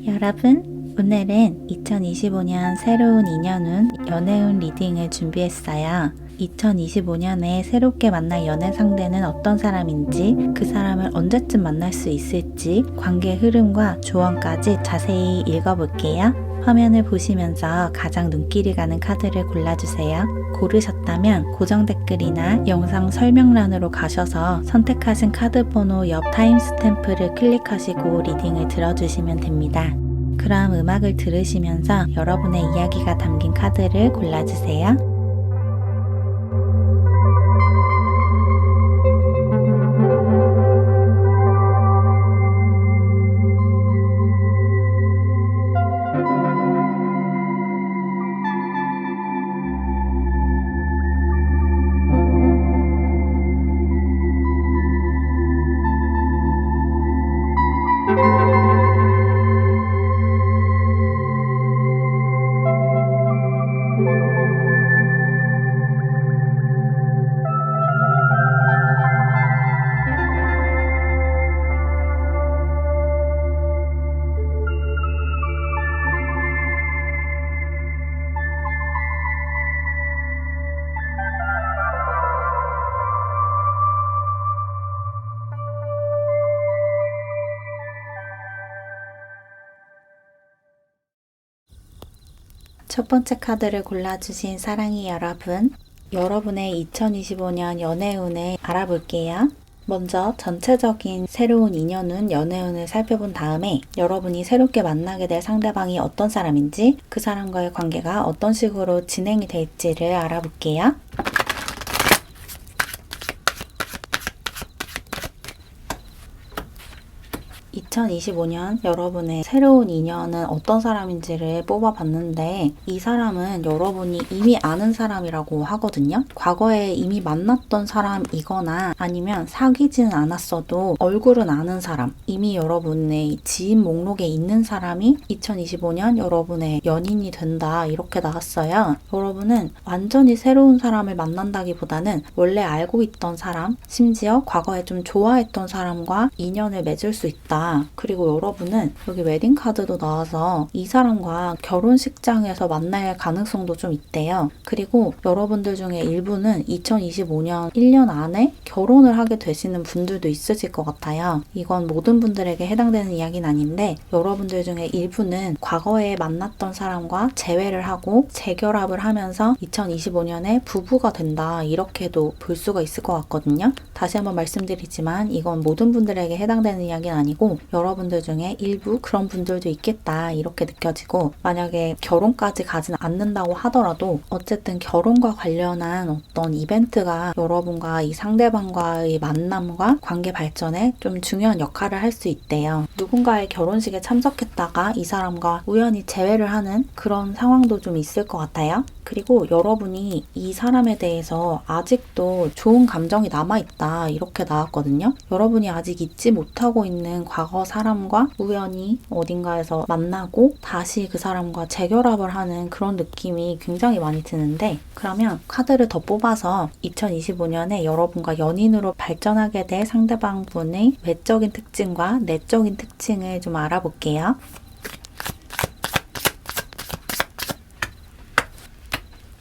여러분, 오늘은 2025년 새로운 2년운 연애운 리딩을 준비했어요. 2025년에 새롭게 만날 연애 상대는 어떤 사람인지, 그 사람을 언제쯤 만날 수 있을지, 관계 흐름과 조언까지 자세히 읽어볼게요. 화면을 보시면서 가장 눈길이 가는 카드를 골라주세요. 고르셨다면 고정 댓글이나 영상 설명란으로 가셔서 선택하신 카드 번호 옆 타임스탬프를 클릭하시고 리딩을 들어주시면 됩니다. 그럼 음악을 들으시면서 여러분의 이야기가 담긴 카드를 골라주세요. 첫 번째 카드를 골라주신 사랑이 여러분, 여러분의 2025년 연애운을 알아볼게요. 먼저 전체적인 새로운 2년운 연애운을 살펴본 다음에 여러분이 새롭게 만나게 될 상대방이 어떤 사람인지, 그 사람과의 관계가 어떤 식으로 진행이 될지를 알아볼게요. 2025년 여러분의 새로운 인연은 어떤 사람인지를 뽑아봤는데, 이 사람은 여러분이 이미 아는 사람이라고 하거든요. 과거에 이미 만났던 사람이거나 아니면 사귀지는 않았어도 얼굴은 아는 사람, 이미 여러분의 지인 목록에 있는 사람이 2025년 여러분의 연인이 된다, 이렇게 나왔어요. 여러분은 완전히 새로운 사람을 만난다기보다는 원래 알고 있던 사람, 심지어 과거에 좀 좋아했던 사람과 인연을 맺을 수 있다. 그리고 여러분은 여기 웨딩 카드도 나와서 이 사람과 결혼식장에서 만날 가능성도 좀 있대요. 그리고 여러분들 중에 일부는 2025년 1년 안에 결혼을 하게 되시는 분들도 있으실 것 같아요. 이건 모든 분들에게 해당되는 이야기는 아닌데, 여러분들 중에 일부는 과거에 만났던 사람과 재회를 하고 재결합을 하면서 2025년에 부부가 된다, 이렇게도 볼 수가 있을 것 같거든요. 다시 한번 말씀드리지만 이건 모든 분들에게 해당되는 이야기는 아니고 여러분들 중에 일부 그런 분들도 있겠다, 이렇게 느껴지고, 만약에 결혼까지 가진 않는다고 하더라도 어쨌든 결혼과 관련한 어떤 이벤트가 여러분과 이 상대방과의 만남과 관계 발전에 좀 중요한 역할을 할 수 있대요. 누군가의 결혼식에 참석했다가 이 사람과 우연히 재회를 하는 그런 상황도 좀 있을 것 같아요. 그리고 여러분이 이 사람에 대해서 아직도 좋은 감정이 남아있다, 이렇게 나왔거든요. 여러분이 아직 잊지 못하고 있는 과거 사람과 우연히 어딘가에서 만나고 다시 그 사람과 재결합을 하는 그런 느낌이 굉장히 많이 드는데, 그러면 카드를 더 뽑아서 2025년에 여러분과 연인으로 발전하게 될 상대방 분의 외적인 특징과 내적인 특징을 좀 알아볼게요.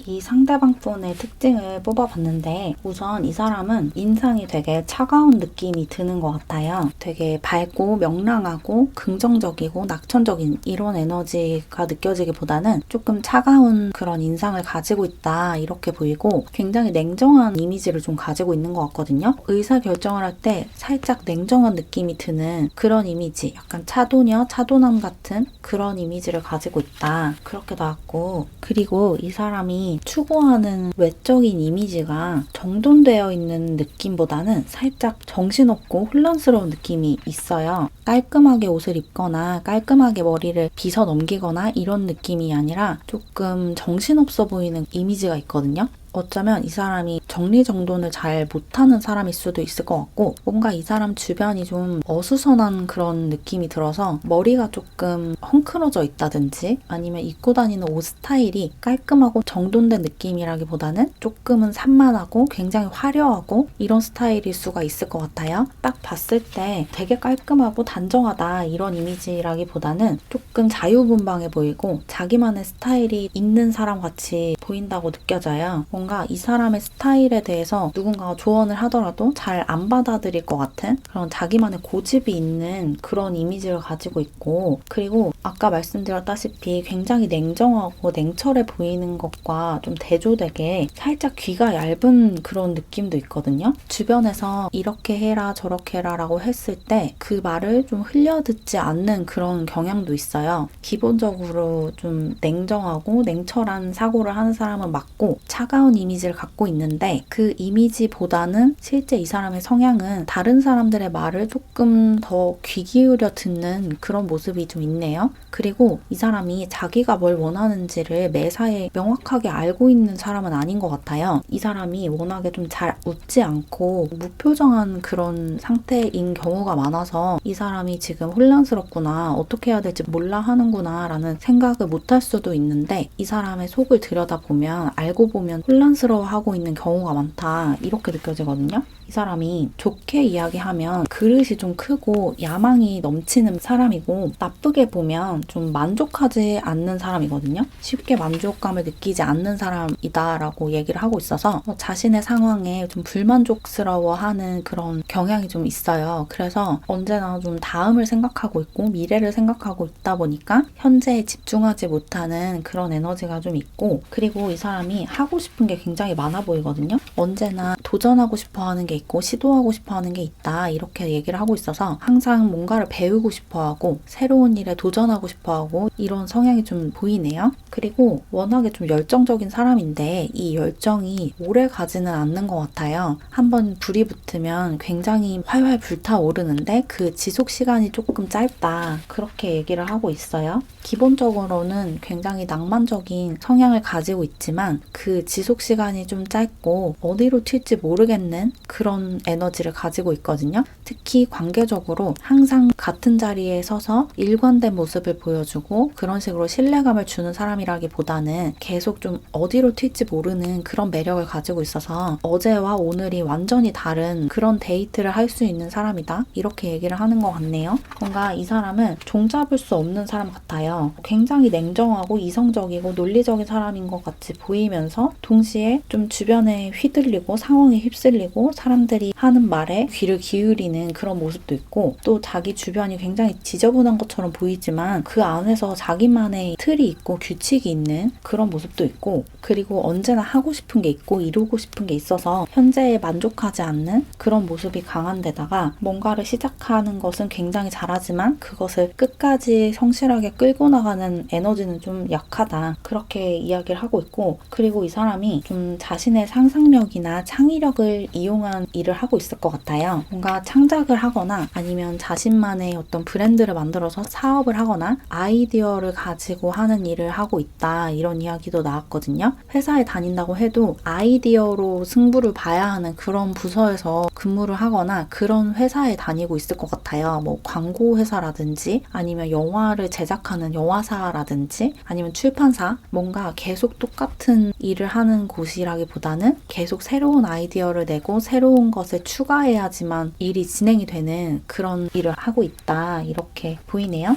이 상대방 분의 특징을 뽑아봤는데, 우선 이 사람은 인상이 되게 차가운 느낌이 드는 것 같아요. 되게 밝고 명랑하고 긍정적이고 낙천적인 이런 에너지가 느껴지기보다는 조금 차가운 그런 인상을 가지고 있다, 이렇게 보이고, 굉장히 냉정한 이미지를 좀 가지고 있는 것 같거든요. 의사결정을 할 때 살짝 냉정한 느낌이 드는 그런 이미지, 약간 차도녀, 차도남 같은 그런 이미지를 가지고 있다, 그렇게 나왔고, 그리고 이 사람이 추구하는 외적인 이미지가 정돈되어 있는 느낌보다는 살짝 정신없고 혼란스러운 느낌이 있어요. 깔끔하게 옷을 입거나 깔끔하게 머리를 빗어 넘기거나 이런 느낌이 아니라 조금 정신없어 보이는 이미지가 있거든요. 어쩌면 이 사람이 정리정돈을 잘 못하는 사람일 수도 있을 것 같고, 뭔가 이 사람 주변이 좀 어수선한 그런 느낌이 들어서 머리가 조금 헝클어져 있다든지, 아니면 입고 다니는 옷 스타일이 깔끔하고 정돈된 느낌이라기보다는 조금은 산만하고 굉장히 화려하고 이런 스타일일 수가 있을 것 같아요. 딱 봤을 때 되게 깔끔하고 단정하다 이런 이미지라기보다는 조금 자유분방해 보이고 자기만의 스타일이 있는 사람 같이 보인다고 느껴져요. 뭔가 이 사람의 스타일에 대해서 누군가가 조언을 하더라도 잘 안 받아들일 것 같은 그런 자기만의 고집이 있는 그런 이미지를 가지고 있고, 그리고 아까 말씀드렸다시피 굉장히 냉정하고 냉철해 보이는 것과 좀 대조되게 살짝 귀가 얇은 그런 느낌도 있거든요. 주변에서 이렇게 해라 저렇게 해라 라고 했을 때 그 말을 좀 흘려듣지 않는 그런 경향도 있어요. 기본적으로 좀 냉정하고 냉철한 사고를 하는 사람은 맞고 차가운 이미지를 갖고 있는데, 그 이미지보다는 실제 이 사람의 성향은 다른 사람들의 말을 조금 더 귀 기울여 듣는 그런 모습이 좀 있네요. 그리고 이 사람이 자기가 뭘 원하는지를 매사에 명확하게 알고 있는 사람은 아닌 것 같아요. 이 사람이 워낙에 좀 잘 웃지 않고 무표정한 그런 상태인 경우가 많아서 이 사람이 지금 혼란스럽구나, 어떻게 해야 될지 몰라 하는구나 라는 생각을 못할 수도 있는데, 이 사람의 속을 들여다보면 알고 보면 혼란스러워하고 있는 경우가 많다, 이렇게 느껴지거든요. 이 사람이 좋게 이야기하면 그릇이 좀 크고 야망이 넘치는 사람이고, 나쁘게 보면 좀 만족하지 않는 사람이거든요. 쉽게 만족감을 느끼지 않는 사람이다 라고 얘기를 하고 있어서 자신의 상황에 좀 불만족스러워하는 그런 경향이 좀 있어요. 그래서 언제나 좀 다음을 생각하고 있고 미래를 생각하고 있다 보니까 현재에 집중하지 못하는 그런 에너지가 좀 있고, 그리고 이 사람이 하고 싶은 게 굉장히 많아 보이거든요. 언제나 도전하고 싶어 하는 게 있고 시도하고 싶어 하는 게 있다, 이렇게 얘기를 하고 있어서 항상 뭔가를 배우고 싶어 하고 새로운 일에 도전하고 싶어 하고 이런 성향이 좀 보이네요. 그리고 워낙에 좀 열정적인 사람인데 이 열정이 오래 가지는 않는 것 같아요. 한번 불이 붙으면 굉장히 활활 불타오르는데 그 지속 시간이 조금 짧다, 그렇게 얘기를 하고 있어요. 기본적으로는 굉장히 낭만적인 성향을 가지고 있지만 그 지속 시간이 좀 짧고 어디로 튈지 모르겠는 그런 에너지를 가지고 있거든요. 특히 관계적으로 항상 같은 자리에 서서 일관된 모습을 보여주고 그런 식으로 신뢰감을 주는 사람이라기보다는 계속 좀 어디로 튈지 모르는 그런 매력을 가지고 있어서 어제와 오늘이 완전히 다른 그런 데이트를 할 수 있는 사람이다, 이렇게 얘기를 하는 것 같네요. 뭔가 이 사람은 종잡을 수 없는 사람 같아요. 굉장히 냉정하고 이성적이고 논리적인 사람인 것 같이 보이면서 동시에 좀 주변에 휘둘리고 상황에 휩쓸리고 사람들이 하는 말에 귀를 기울이는 그런 모습도 있고, 또 자기 주변이 굉장히 지저분한 것처럼 보이지만 그 안에서 자기만의 틀이 있고 규칙이 있는 그런 모습도 있고, 그리고 언제나 하고 싶은 게 있고 이루고 싶은 게 있어서 현재에 만족하지 않는 그런 모습이 강한 데다가 뭔가를 시작하는 것은 굉장히 잘하지만 그것을 끝까지 성실하게 끌고 나가는 에너지는 좀 약하다, 그렇게 이야기를 하고 있고, 그리고 이 사람이 좀 자신의 상상력이나 창의력을 이용한 일을 하고 있을 것 같아요. 뭔가 창작을 하거나 아니면 자신만의 어떤 브랜드를 만들어서 사업을 하거나 아이디어를 가지고 하는 일을 하고 있다, 이런 이야기도 나왔거든요. 회사에 다닌다고 해도 아이디어로 승부를 봐야 하는 그런 부서에서 근무를 하거나 그런 회사에 다니고 있을 것 같아요. 뭐 광고 회사라든지 아니면 영화를 제작하는 영화사라든지 아니면 출판사, 뭔가 계속 똑같은 일을 하는 곳이라기보다는 계속 새로운 아이디어를 내고 새로운 것을 추가해야지만 일이 진행이 되는 그런 일을 하고 있다, 이렇게 보이네요.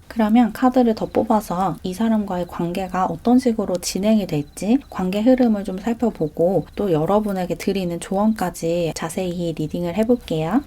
그러면 카드를 더 뽑아서 이 사람과의 관계가 어떤 식으로 진행이 될지 관계 흐름을 좀 살펴보고 또 여러분에게 드리는 조언까지 자세히 리딩을 해볼게요.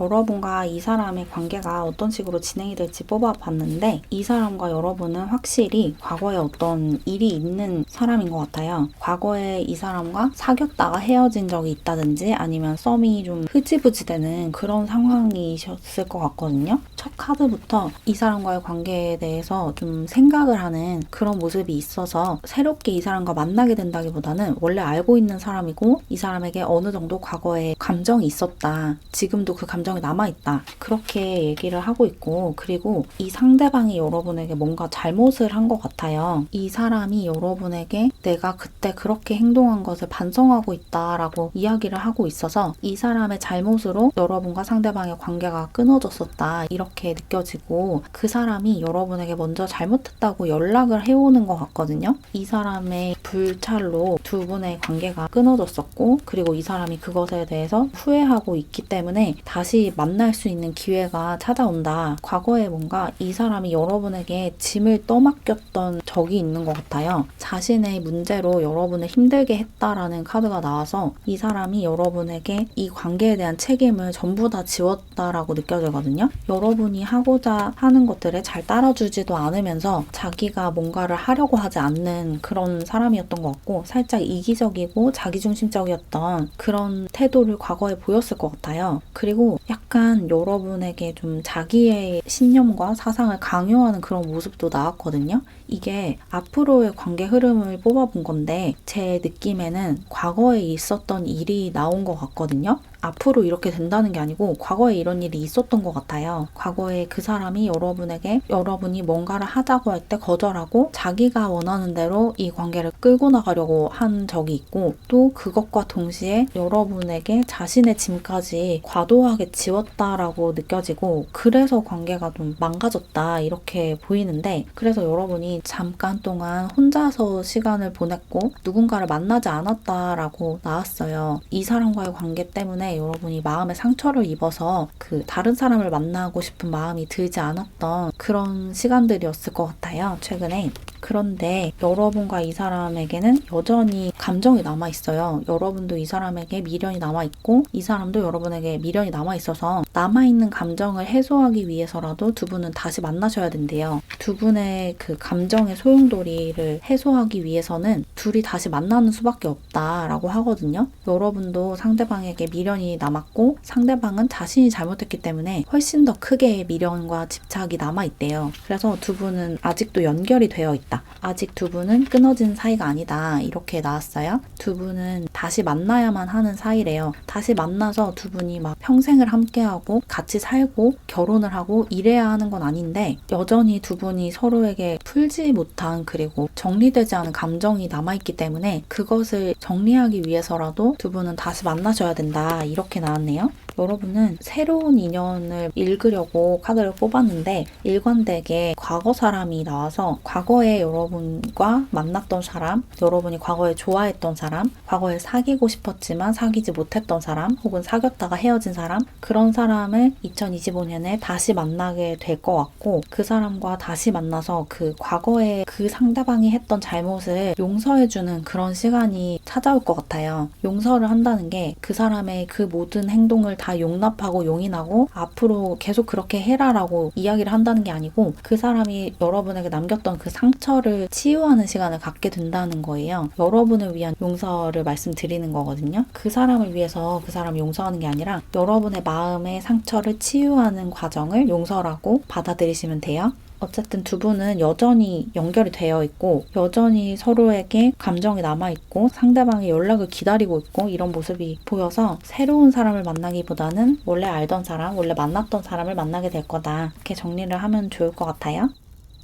여러분과 이 사람의 관계가 어떤 식으로 진행이 될지 뽑아봤는데, 이 사람과 여러분은 확실히 과거에 어떤 일이 있는 사람인 것 같아요. 과거에 이 사람과 사귀었다가 헤어진 적이 있다든지 아니면 썸이 좀 흐지부지 되는 그런 상황이셨을 것 같거든요. 첫 카드부터 이 사람과의 관계에 대해서 좀 생각을 하는 그런 모습이 있어서 새롭게 이 사람과 만나게 된다기보다는 원래 알고 있는 사람이고 이 사람에게 어느 정도 과거에 감정이 있었다, 지금도 그 감정이 감정이 남아있다. 그렇게 얘기를 하고 있고, 그리고 이 상대방이 여러분에게 뭔가 잘못을 한 것 같아요. 이 사람이 여러분에게 내가 그때 그렇게 행동한 것을 반성하고 있다라고 이야기를 하고 있어서 이 사람의 잘못으로 여러분과 상대방의 관계가 끊어졌었다. 이렇게 느껴지고 그 사람이 여러분에게 먼저 잘못했다고 연락을 해오는 것 같거든요. 이 사람의 불찰로 두 분의 관계가 끊어졌었고, 그리고 이 사람이 그것에 대해서 후회하고 있기 때문에 다시 만날 수 있는 기회가 찾아온다. 과거에 뭔가 이 사람이 여러분에게 짐을 떠맡겼던 적이 있는 것 같아요. 자신의 문제로 여러분을 힘들게 했다라는 카드가 나와서 이 사람이 여러분에게 이 관계에 대한 책임을 전부 다 지웠다라고 느껴지거든요. 여러분이 하고자 하는 것들에 잘 따라주지도 않으면서 자기가 뭔가를 하려고 하지 않는 그런 사람이었던 것 같고, 살짝 이기적이고 자기중심적이었던 그런 태도를 과거에 보였을 것 같아요. 그리고 약간 여러분에게 좀 자기의 신념과 사상을 강요하는 그런 모습도 나왔거든요. 이게 앞으로의 관계 흐름을 뽑아본 건데 제 느낌에는 과거에 있었던 일이 나온 것 같거든요. 앞으로 이렇게 된다는 게 아니고 과거에 이런 일이 있었던 것 같아요. 과거에 그 사람이 여러분에게 여러분이 뭔가를 하자고 할 때 거절하고 자기가 원하는 대로 이 관계를 끌고 나가려고 한 적이 있고, 또 그것과 동시에 여러분에게 자신의 짐까지 과도하게 지웠다라고 느껴지고, 그래서 관계가 좀 망가졌다 이렇게 보이는데, 그래서 여러분이 잠깐 동안 혼자서 시간을 보냈고 누군가를 만나지 않았다라고 나왔어요. 이 사람과의 관계 때문에 여러분이 마음에 상처를 입어서 그 다른 사람을 만나고 싶은 마음이 들지 않았던 그런 시간들이었을 것 같아요, 최근에. 그런데 여러분과 이 사람에게는 여전히 감정이 남아있어요. 여러분도 이 사람에게 미련이 남아있고 이 사람도 여러분에게 미련이 남아있어서 남아있는 감정을 해소하기 위해서라도 두 분은 다시 만나셔야 된대요. 두 분의 그 감정의 소용돌이를 해소하기 위해서는 둘이 다시 만나는 수밖에 없다라고 하거든요. 여러분도 상대방에게 미련이 남았고 상대방은 자신이 잘못했기 때문에 훨씬 더 크게 미련과 집착이 남아있대요. 그래서 두 분은 아직도 연결이 되어 있다. 아직 두 분은 끊어진 사이가 아니다. 이렇게 나왔어요. 두 분은 다시 만나야만 하는 사이래요. 다시 만나서 두 분이 막 평생을 함께하고 같이 살고 결혼을 하고 이래야 하는 건 아닌데, 여전히 두 분이 서로에게 풀지 못한 그리고 정리되지 않은 감정이 남아있기 때문에 그것을 정리하기 위해서라도 두 분은 다시 만나셔야 된다. 이렇게 나왔네요. 여러분은 새로운 인연을 읽으려고 카드를 뽑았는데 일관되게 과거 사람이 나와서 과거에 여러분과 만났던 사람, 여러분이 과거에 좋아했던 사람, 과거에 사귀고 싶었지만 사귀지 못했던 사람, 혹은 사귀었다가 헤어진 사람, 그런 사람을 2025년에 다시 만나게 될 것 같고, 그 사람과 다시 만나서 그 과거에 그 상대방이 했던 잘못을 용서해주는 그런 시간이 찾아올 것 같아요. 용서를 한다는 게 그 사람의 그 모든 행동을 다 용납하고 용인하고 앞으로 계속 그렇게 해라라고 이야기를 한다는 게 아니고, 그 사람이 여러분에게 남겼던 그 상처를 치유하는 시간을 갖게 된다는 거예요. 여러분을 위한 용서를 말씀드리는 거거든요. 그 사람을 위해서 그 사람을 용서하는 게 아니라 여러분의 마음의 상처를 치유하는 과정을 용서라고 받아들이시면 돼요. 어쨌든 두 분은 여전히 연결이 되어 있고 여전히 서로에게 감정이 남아있고 상대방의 연락을 기다리고 있고 이런 모습이 보여서 새로운 사람을 만나기보다는 원래 알던 사람, 원래 만났던 사람을 만나게 될 거다. 이렇게 정리를 하면 좋을 것 같아요.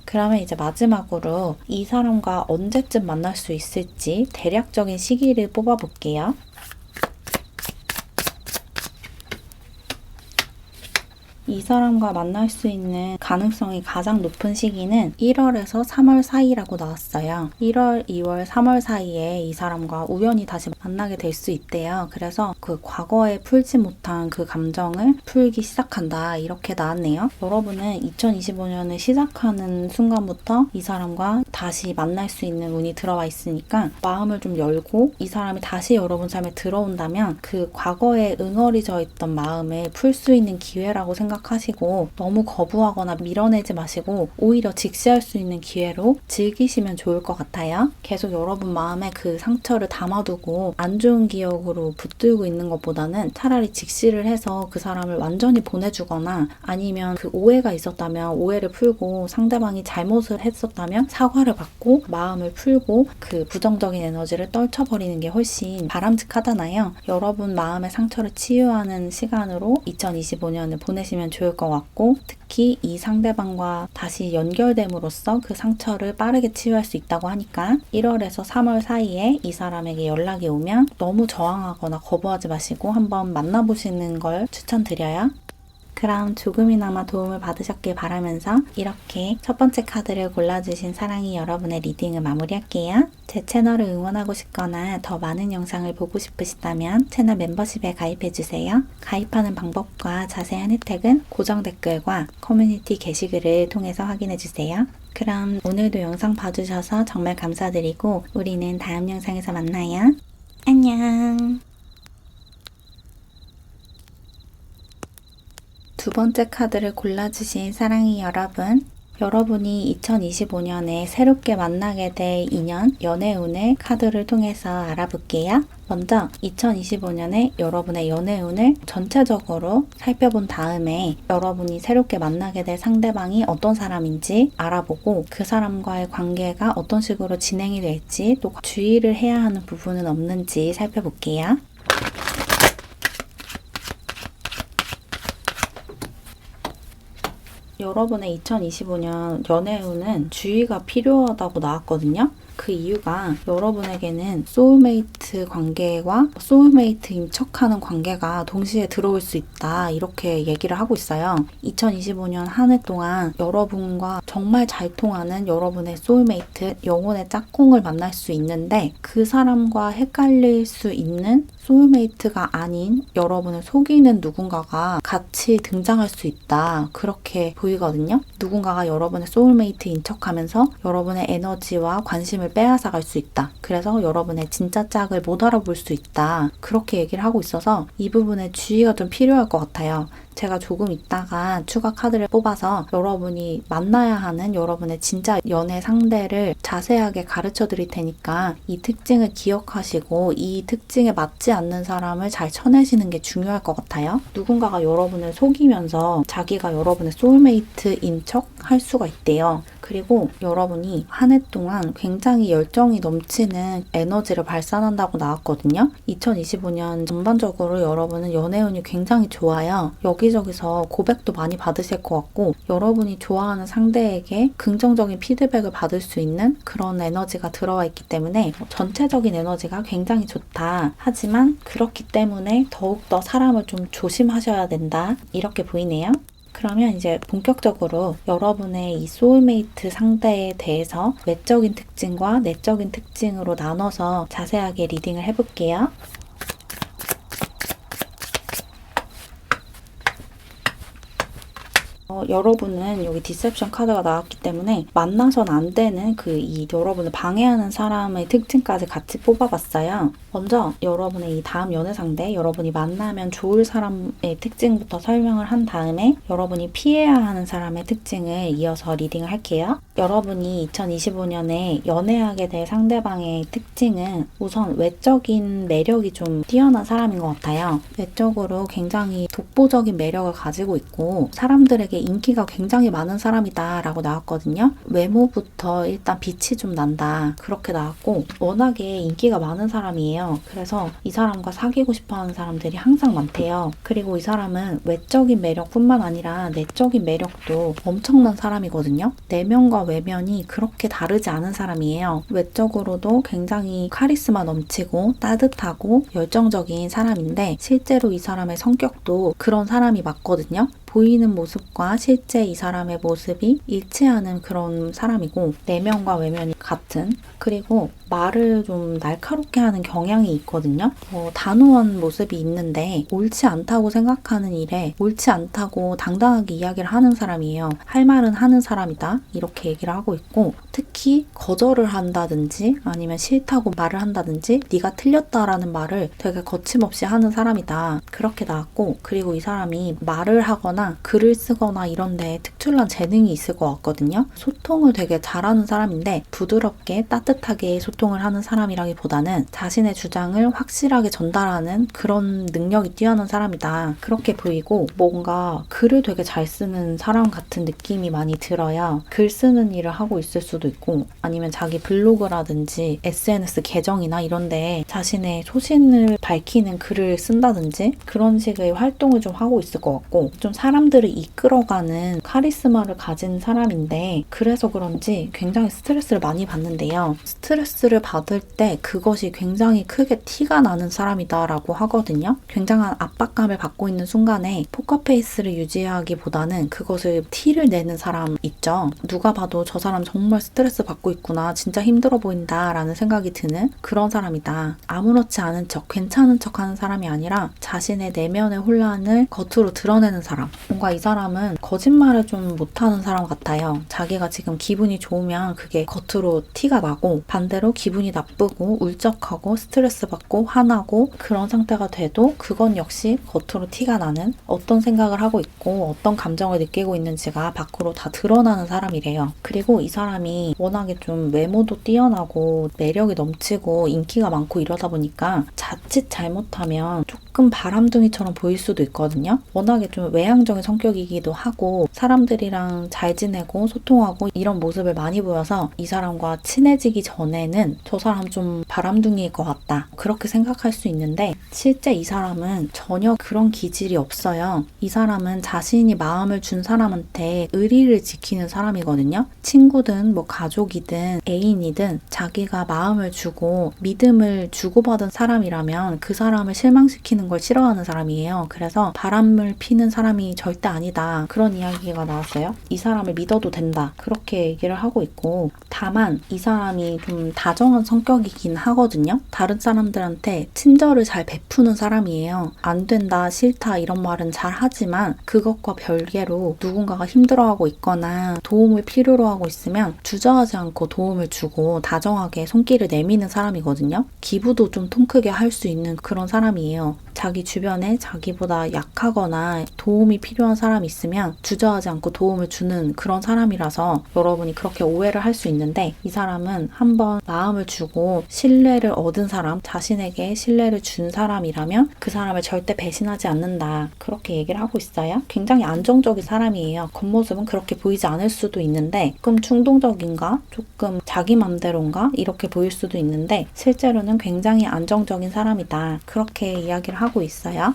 그러면 이제 마지막으로 이 사람과 언제쯤 만날 수 있을지 대략적인 시기를 뽑아볼게요. 이 사람과 만날 수 있는 가능성이 가장 높은 시기는 1월에서 3월 사이라고 나왔어요. 1월, 2월, 3월 사이에 이 사람과 우연히 다시 만나게 될 수 있대요. 그래서 그 과거에 풀지 못한 그 감정을 풀기 시작한다. 이렇게 나왔네요. 여러분은 2025년을 시작하는 순간부터 이 사람과 다시 만날 수 있는 운이 들어와 있으니까 마음을 좀 열고 이 사람이 다시 여러분 삶에 들어온다면 그 과거에 응어리져 있던 마음을 풀 수 있는 기회라고 생각하시면 생각하시고 너무 거부하거나 밀어내지 마시고 오히려 직시할 수 있는 기회로 즐기시면 좋을 것 같아요. 계속 여러분 마음에 그 상처를 담아두고 안 좋은 기억으로 붙들고 있는 것보다는 차라리 직시를 해서 그 사람을 완전히 보내주거나 아니면 그 오해가 있었다면 오해를 풀고 상대방이 잘못을 했었다면 사과를 받고 마음을 풀고 그 부정적인 에너지를 떨쳐버리는 게 훨씬 바람직하잖아요. 여러분 마음의 상처를 치유하는 시간으로 2025년을 보내시면 좋을 것 같고 특히 이 상대방과 다시 연결됨으로써 그 상처를 빠르게 치유할 수 있다고 하니까 1월에서 3월 사이에 이 사람에게 연락이 오면 너무 저항하거나 거부하지 마시고 한번 만나보시는 걸 추천드려요. 그럼 조금이나마 도움을 받으셨길 바라면서 이렇게 첫 번째 카드를 골라주신 사랑이 여러분의 리딩을 마무리할게요. 제 채널을 응원하고 싶거나 더 많은 영상을 보고 싶으시다면 채널 멤버십에 가입해주세요. 가입하는 방법과 자세한 혜택은 고정 댓글과 커뮤니티 게시글을 통해서 확인해주세요. 그럼 오늘도 영상 봐주셔서 정말 감사드리고 우리는 다음 영상에서 만나요. 안녕. 두 번째 카드를 골라주신 사랑이 여러분, 여러분이 2025년에 새롭게 만나게 될 인연, 연애운을 카드를 통해서 알아볼게요. 먼저 2025년에 여러분의 연애운을 전체적으로 살펴본 다음에 여러분이 새롭게 만나게 될 상대방이 어떤 사람인지 알아보고 그 사람과의 관계가 어떤 식으로 진행이 될지 또 주의를 해야 하는 부분은 없는지 살펴볼게요. 여러분의 2025년 연애운은 주의가 필요하다고 나왔거든요. 그 이유가 여러분에게는 소울메이트 관계와 소울메이트인 척하는 관계가 동시에 들어올 수 있다 이렇게 얘기를 하고 있어요. 2025년 한 해 동안 여러분과 정말 잘 통하는 여러분의 소울메이트, 영혼의 짝꿍을 만날 수 있는데 그 사람과 헷갈릴 수 있는 소울메이트가 아닌 여러분을 속이는 누군가가 같이 등장할 수 있다. 그렇게 보이거든요. 누군가가 여러분의 소울메이트인 척하면서 여러분의 에너지와 관심을 빼앗아갈 수 있다. 그래서 여러분의 진짜 짝을 못 알아볼 수 있다. 그렇게 얘기를 하고 있어서 이 부분에 주의가 좀 필요할 것 같아요. 제가 조금 있다가 추가 카드를 뽑아서 여러분이 만나야 하는 여러분의 진짜 연애 상대를 자세하게 가르쳐 드릴 테니까 이 특징을 기억하시고 이 특징에 맞지 않는 사람을 잘 쳐내시는 게 중요할 것 같아요. 누군가가 여러분을 속이면서 자기가 여러분의 소울메이트인 척 할 수가 있대요. 그리고 여러분이 한 해 동안 굉장히 열정이 넘치는 에너지를 발산한다고 나왔거든요. 2025년 전반적으로 여러분은 연애운이 굉장히 좋아요. 여기저기서 고백도 많이 받으실 것 같고 여러분이 좋아하는 상대에게 긍정적인 피드백을 받을 수 있는 그런 에너지가 들어와 있기 때문에 전체적인 에너지가 굉장히 좋다. 하지만 그렇기 때문에 더욱더 사람을 좀 조심하셔야 된다. 이렇게 보이네요. 그러면 이제 본격적으로 여러분의 이 소울메이트 상대에 대해서 외적인 특징과 내적인 특징으로 나눠서 자세하게 리딩을 해볼게요. 여러분은 여기 디셉션 카드가 나왔기 때문에 만나선 안 되는 이 여러분을 방해하는 사람의 특징까지 같이 뽑아봤어요. 먼저 여러분의 이 다음 연애 상대, 여러분이 만나면 좋을 사람의 특징부터 설명을 한 다음에 여러분이 피해야 하는 사람의 특징을 이어서 리딩을 할게요. 여러분이 2025년에 연애하게 될 상대방의 특징은 우선 외적인 매력이 좀 뛰어난 사람인 것 같아요. 외적으로 굉장히 독보적인 매력을 가지고 있고 사람들에게 인기가 굉장히 많은 사람이다 라고 나왔거든요. 외모부터 일단 빛이 좀 난다 그렇게 나왔고 워낙에 인기가 많은 사람이에요. 그래서 이 사람과 사귀고 싶어하는 사람들이 항상 많대요. 그리고 이 사람은 외적인 매력뿐만 아니라 내적인 매력도 엄청난 사람이거든요. 내면과 외면이 그렇게 다르지 않은 사람이에요. 외적으로도 굉장히 카리스마 넘치고 따뜻하고 열정적인 사람인데 실제로 이 사람의 성격도 그런 사람이 맞거든요. 보이는 모습과 실제 이 사람의 모습이 일치하는 그런 사람이고 내면과 외면이 같은 그리고 말을 좀 날카롭게 하는 경향이 있거든요. 단호한 모습이 있는데 옳지 않다고 생각하는 일에 옳지 않다고 당당하게 이야기를 하는 사람이에요. 할 말은 하는 사람이다 이렇게 얘기를 하고 있고 특히 거절을 한다든지 아니면 싫다고 말을 한다든지 네가 틀렸다라는 말을 되게 거침없이 하는 사람이다 그렇게 나왔고 그리고 이 사람이 말을 하거나 자체가 글을 쓰거나 이런 데 특출난 재능이 있을 것 같거든요. 소통을 되게 잘하는 사람인데 부드럽게 따뜻하게 소통을 하는 사람이라기보다는 자신의 주장을 확실하게 전달하는 그런 능력이 뛰어난 사람이다. 그렇게 보이고 뭔가 글을 되게 잘 쓰는 사람 같은 느낌이 많이 들어요. 글 쓰는 일을 하고 있을 수도 있고 아니면 자기 블로그라든지 SNS 계정이나 이런 데 자신의 소신을 밝히는 글을 쓴다든지 그런 식의 활동을 좀 하고 있을 것 같고 좀 사람들을 이끌어가는 카리스마를 가진 사람인데 그래서 그런지 굉장히 스트레스를 많이 받는데요. 스트레스를 받을 때 그것이 굉장히 크게 티가 나는 사람이다라고 하거든요. 굉장한 압박감을 받고 있는 순간에 포커페이스를 유지하기보다는 그것을 티를 내는 사람 있죠. 누가 봐도 저 사람 정말 스트레스 받고 있구나. 진짜 힘들어 보인다 라는 생각이 드는 그런 사람이다. 아무렇지 않은 척, 괜찮은 척 하는 사람이 아니라 자신의 내면의 혼란을 겉으로 드러내는 사람. 뭔가 이 사람은 거짓말을 좀 못하는 사람 같아요. 자기가 지금 기분이 좋으면 그게 겉으로 티가 나고 반대로 기분이 나쁘고 울적하고 스트레스 받고 화나고 그런 상태가 돼도 그건 역시 겉으로 티가 나는 어떤 생각을 하고 있고 어떤 감정을 느끼고 있는지가 밖으로 다 드러나는 사람이래요. 그리고 이 사람이 워낙에 좀 외모도 뛰어나고 매력이 넘치고 인기가 많고 이러다 보니까 자칫 잘못하면 조금 바람둥이처럼 보일 수도 있거든요. 워낙에 좀 외향적인 성격이기도 하고 사람들이랑 잘 지내고 소통하고 이런 모습을 많이 보여서 이 사람과 친해지기 전에는 저 사람 좀 바람둥이일 것 같다. 그렇게 생각할 수 있는데 실제 이 사람은 전혀 그런 기질이 없어요. 이 사람은 자신이 마음을 준 사람한테 의리를 지키는 사람이거든요. 친구든 뭐 가족이든 애인이든 자기가 마음을 주고 믿음을 주고받은 사람이라면 그 사람을 실망시키는 걸 싫어하는 사람이에요. 그래서 바람을 피는 사람이 절대 아니다. 그런 이야기가 나왔어요. 이 사람을 믿어도 된다. 그렇게 얘기를 하고 있고 다만 이 사람이 좀 다정한 성격이긴 하거든요. 다른 사람들한테 친절을 잘 베푸는 사람이에요. 안 된다, 싫다 이런 말은 잘 하지만 그것과 별개로 누군가가 힘들어하고 있거나 도움을 필요로 하고 있으면 주저하지 않고 도움을 주고 다정하게 손길을 내미는 사람이거든요. 기부도 좀 통 크게 할 수 있는 그런 사람이에요. 자기 주변에 자기보다 약하거나 도움이 필요한 사람이 있으면 주저하지 않고 도움을 주는 그런 사람이라서 여러분이 그렇게 오해를 할 수 있는데 이 사람은 한번 마음을 주고 신뢰를 얻은 사람, 자신에게 신뢰를 준 사람이라면 그 사람을 절대 배신하지 않는다. 그렇게 얘기를 하고 있어요. 굉장히 안정적인 사람이에요. 겉모습은 그렇게 보이지 않을 수도 있는데 조금 충동적인가? 조금 자기 맘대로인가? 이렇게 보일 수도 있는데 실제로는 굉장히 안정적인 사람이다. 그렇게 이야기를 하고 있어요.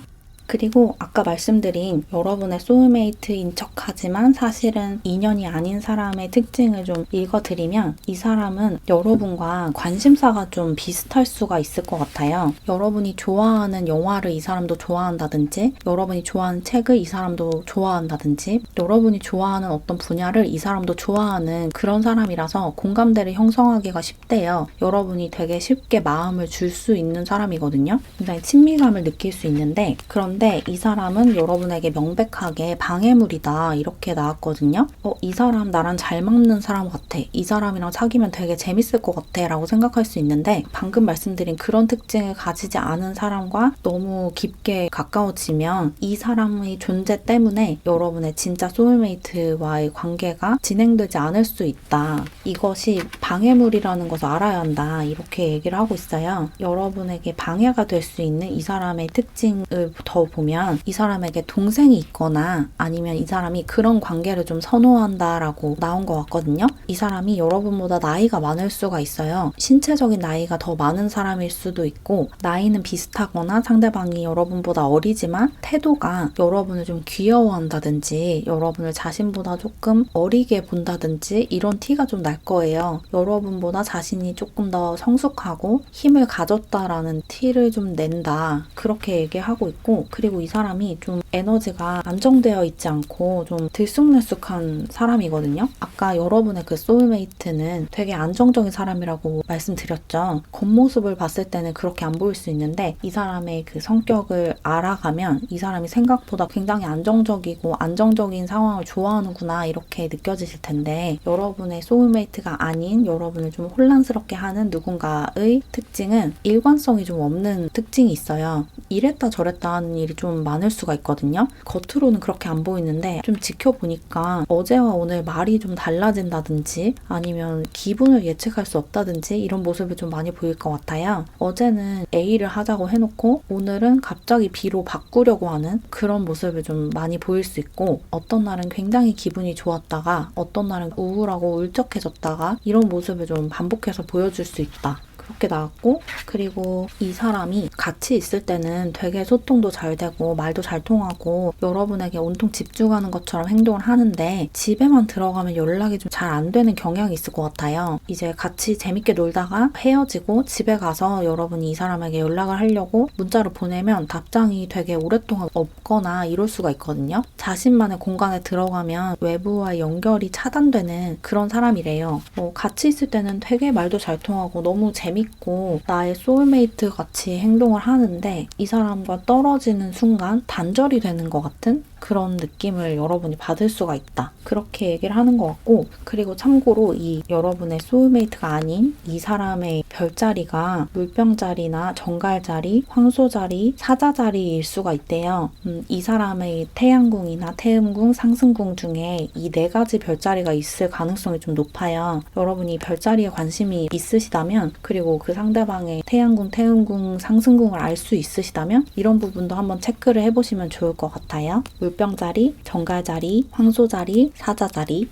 그리고 아까 말씀드린 여러분의 소울메이트인 척하지만 사실은 인연이 아닌 사람의 특징을 좀 읽어드리면 이 사람은 여러분과 관심사가 좀 비슷할 수가 있을 것 같아요. 여러분이 좋아하는 영화를 이 사람도 좋아한다든지 여러분이 좋아하는 책을 이 사람도 좋아한다든지 여러분이 좋아하는 어떤 분야를 이 사람도 좋아하는 그런 사람이라서 공감대를 형성하기가 쉽대요. 여러분이 되게 쉽게 마음을 줄 수 있는 사람이거든요. 굉장히 친밀감을 느낄 수 있는데 그런데 이 사람은 여러분에게 명백하게 방해물이다 이렇게 나왔거든요. 이 사람 나랑 잘 맞는 사람 같아. 이 사람이랑 사귀면 되게 재밌을 것 같아 라고 생각할 수 있는데 방금 말씀드린 그런 특징을 가지지 않은 사람과 너무 깊게 가까워지면 이 사람의 존재 때문에 여러분의 진짜 소울메이트와의 관계가 진행되지 않을 수 있다. 이것이 방해물이라는 것을 알아야 한다. 이렇게 얘기를 하고 있어요. 여러분에게 방해가 될 수 있는 이 사람의 특징을 더 보면 이 사람에게 동생이 있거나 아니면 이 사람이 그런 관계를 좀 선호한다라고 나온 것 같거든요. 이 사람이 여러분보다 나이가 많을 수가 있어요. 신체적인 나이가 더 많은 사람일 수도 있고 나이는 비슷하거나 상대방이 여러분보다 어리지만 태도가 여러분을 좀 귀여워한다든지 여러분을 자신보다 조금 어리게 본다든지 이런 티가 좀 날 거예요. 여러분보다 자신이 조금 더 성숙하고 힘을 가졌다라는 티를 좀 낸다. 그렇게 얘기하고 있고 그리고 이 사람이 좀 에너지가 안정되어 있지 않고 좀 들쑥날쑥한 사람이거든요. 아까 여러분의 그 소울메이트는 되게 안정적인 사람이라고 말씀드렸죠. 겉모습을 봤을 때는 그렇게 안 보일 수 있는데 이 사람의 그 성격을 알아가면 이 사람이 생각보다 굉장히 안정적이고 안정적인 상황을 좋아하는구나 이렇게 느껴지실 텐데 여러분의 소울메이트가 아닌 여러분을 좀 혼란스럽게 하는 누군가의 특징은 일관성이 좀 없는 특징이 있어요. 이랬다 저랬다 하는 일이 좀 많을 수가 있거든요. 있거든요. 겉으로는 그렇게 안 보이는데 좀 지켜보니까 어제와 오늘 말이 좀 달라진다든지 아니면 기분을 예측할 수 없다든지 이런 모습이 좀 많이 보일 것 같아요. 어제는 A를 하자고 해놓고 오늘은 갑자기 B로 바꾸려고 하는 그런 모습을 좀 많이 보일 수 있고, 어떤 날은 굉장히 기분이 좋았다가 어떤 날은 우울하고 울적해졌다가 이런 모습을 좀 반복해서 보여줄 수 있다. 그렇게 나왔고, 그리고 이 사람이 같이 있을 때는 되게 소통도 잘 되고 말도 잘 통하고 여러분에게 온통 집중하는 것처럼 행동을 하는데 집에만 들어가면 연락이 좀 잘 안 되는 경향이 있을 것 같아요. 이제 같이 재밌게 놀다가 헤어지고 집에 가서 여러분이 이 사람에게 연락을 하려고 문자를 보내면 답장이 되게 오랫동안 없거나 이럴 수가 있거든요. 자신만의 공간에 들어가면 외부와의 연결이 차단되는 그런 사람이래요. 같이 있을 때는 되게 말도 잘 통하고 너무 재밌고 나의 소울메이트 같이 행동을 하는데 이 사람과 떨어지는 순간 단절이 되는 것 같은 그런 느낌을 여러분이 받을 수가 있다. 그렇게 얘기를 하는 것 같고, 그리고 참고로 이 여러분의 소울메이트가 아닌 이 사람의 별자리가 물병자리나 정갈자리, 황소자리, 사자자리일 수가 있대요. 이 사람의 태양궁이나 태음궁, 상승궁 중에 이 4가지 별자리가 있을 가능성이 좀 높아요. 여러분이 별자리에 관심이 있으시다면, 그리고 그 상대방의 태양궁, 태음궁, 상승궁을 알 수 있으시다면 이런 부분도 한번 체크를 해보시면 좋을 것 같아요. 물병자리, 정갈자리, 황소자리, 사자자리.